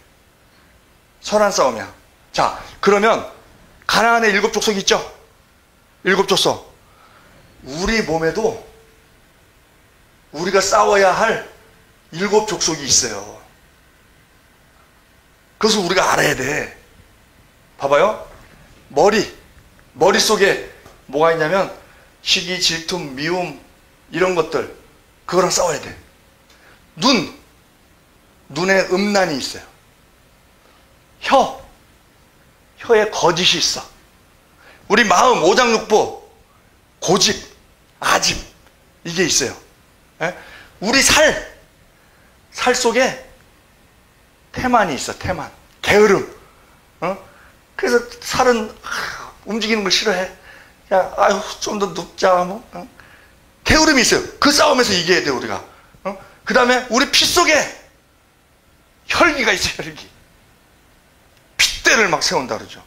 선한 싸움이야. 자, 그러면 가나안의 7 족속이 있죠? 7 족속. 우리 몸에도 우리가 싸워야 할 7 족속이 있어요. 그것을 우리가 알아야 돼. 봐봐요. 머릿속에 뭐가 있냐면 시기, 질투, 미움, 이런 것들, 그거랑 싸워야 돼. 눈에 음란이 있어요. 혀에 거짓이 있어. 우리 마음, 오장육부, 고집, 아집, 이게 있어요. 예? 우리 살 속에 태만이 있어. 태만, 게으름. 그래서 살은 움직이는 걸 싫어해. 야, 아유, 좀 더 눕자. 뭐. 게으름이 있어요. 그 싸움에서 이겨야 돼, 우리가. 그 다음에 우리 피 속에 혈기가 있어요, 혈기. 핏대를 막 세운다 그러죠.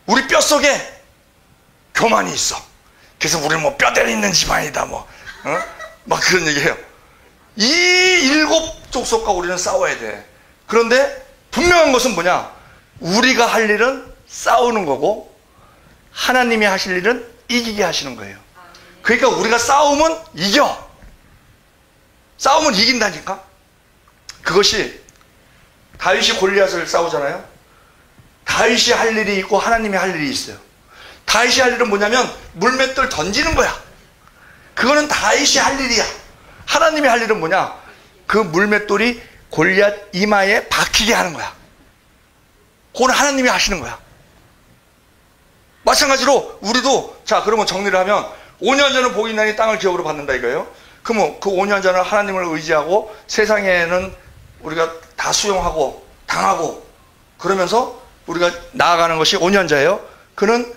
우리 뼈 속에 교만이 있어. 그래서 우리는 뭐 뼈대를 있는 집안이다, 뭐. 막 그런 얘기해요. 이 7 족속과 우리는 싸워야 돼. 그런데 분명한 것은 뭐냐? 우리가 할 일은 싸우는 거고, 하나님이 하실 일은 이기게 하시는 거예요. 그러니까 우리가 싸우면 이겨. 싸우면 이긴다니까. 그것이 다윗이 골리앗을 싸우잖아요. 다윗이 할 일이 있고 하나님이 할 일이 있어요. 다윗이 할 일은 뭐냐면 물맷돌 던지는 거야. 그거는 다윗이 할 일이야. 하나님이 할 일은 뭐냐? 그 물맷돌이 골리앗 이마에 박히게 하는 거야. 그건 하나님이 하시는 거야. 마찬가지로 우리도, 자, 그러면 정리를 하면 5년 전은 복이 있나니 땅을 기업으로 받는다 이거예요. 그러면 그 5년 전은 하나님을 의지하고 세상에는 우리가 다 수용하고 당하고 그러면서 우리가 나아가는 것이 5년자예요. 그는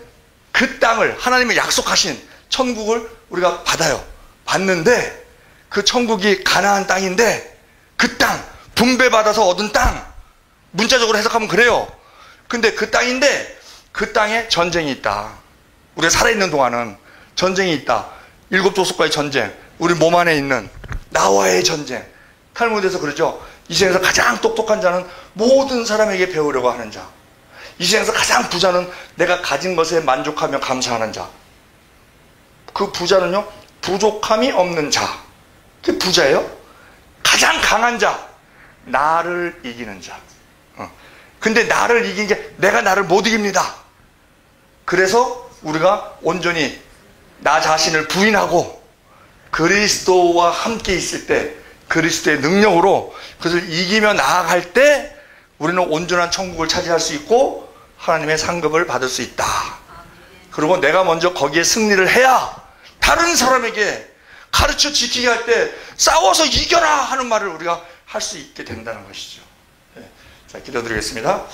그 땅을, 하나님의 약속하신 천국을 우리가 받아요. 받는데 그 천국이 가나안 땅인데, 그 땅, 분배받아서 얻은 땅, 문자적으로 해석하면 그래요. 근데 그 땅인데 그 땅에 전쟁이 있다. 우리가 살아있는 동안은 전쟁이 있다. 7 족속과의 전쟁, 우리 몸 안에 있는 나와의 전쟁. 탈무드에서 그러죠. 이 세상에서 가장 똑똑한 자는 모든 사람에게 배우려고 하는 자. 이 세상에서 가장 부자는 내가 가진 것에 만족하며 감사하는 자. 그 부자는요, 부족함이 없는 자. 그게 부자예요. 가장 강한 자, 나를 이기는 자. 근데 나를 이긴 게, 내가 나를 못 이깁니다. 그래서 우리가 온전히 나 자신을 부인하고 그리스도와 함께 있을 때, 그리스도의 능력으로 그것을 이기며 나아갈 때 우리는 온전한 천국을 차지할 수 있고 하나님의 상급을 받을 수 있다. 그리고 내가 먼저 거기에 승리를 해야 다른 사람에게 가르쳐 지키게 할 때 싸워서 이겨라 하는 말을 우리가 할 수 있게 된다는 것이죠. 자, 기도드리겠습니다.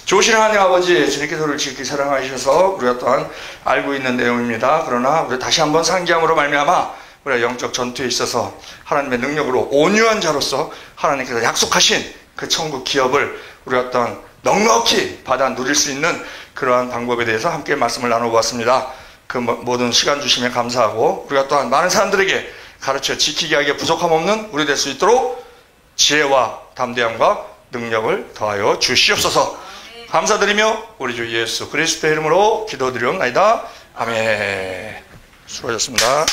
좋으신 하나님 아버지, 주님께서 우리를 지극히 사랑하셔서 우리가 또한 알고 있는 내용입니다. 그러나 우리 다시 한번 상기함으로 말미암아 우리가 영적 전투에 있어서 하나님의 능력으로 온유한 자로서 하나님께서 약속하신 그 천국 기업을 우리가 또한 넉넉히 받아 누릴 수 있는 그러한 방법에 대해서 함께 말씀을 나눠보았습니다. 그 모든 시간 주심에 감사하고 우리가 또한 많은 사람들에게 가르쳐 지키게 하기에 부족함 없는 우리 될 수 있도록 지혜와 담대함과 능력을 더하여 주시옵소서. 감사드리며 우리 주 예수 그리스도의 이름으로 기도드리옵나이다. 아멘. 수고하셨습니다.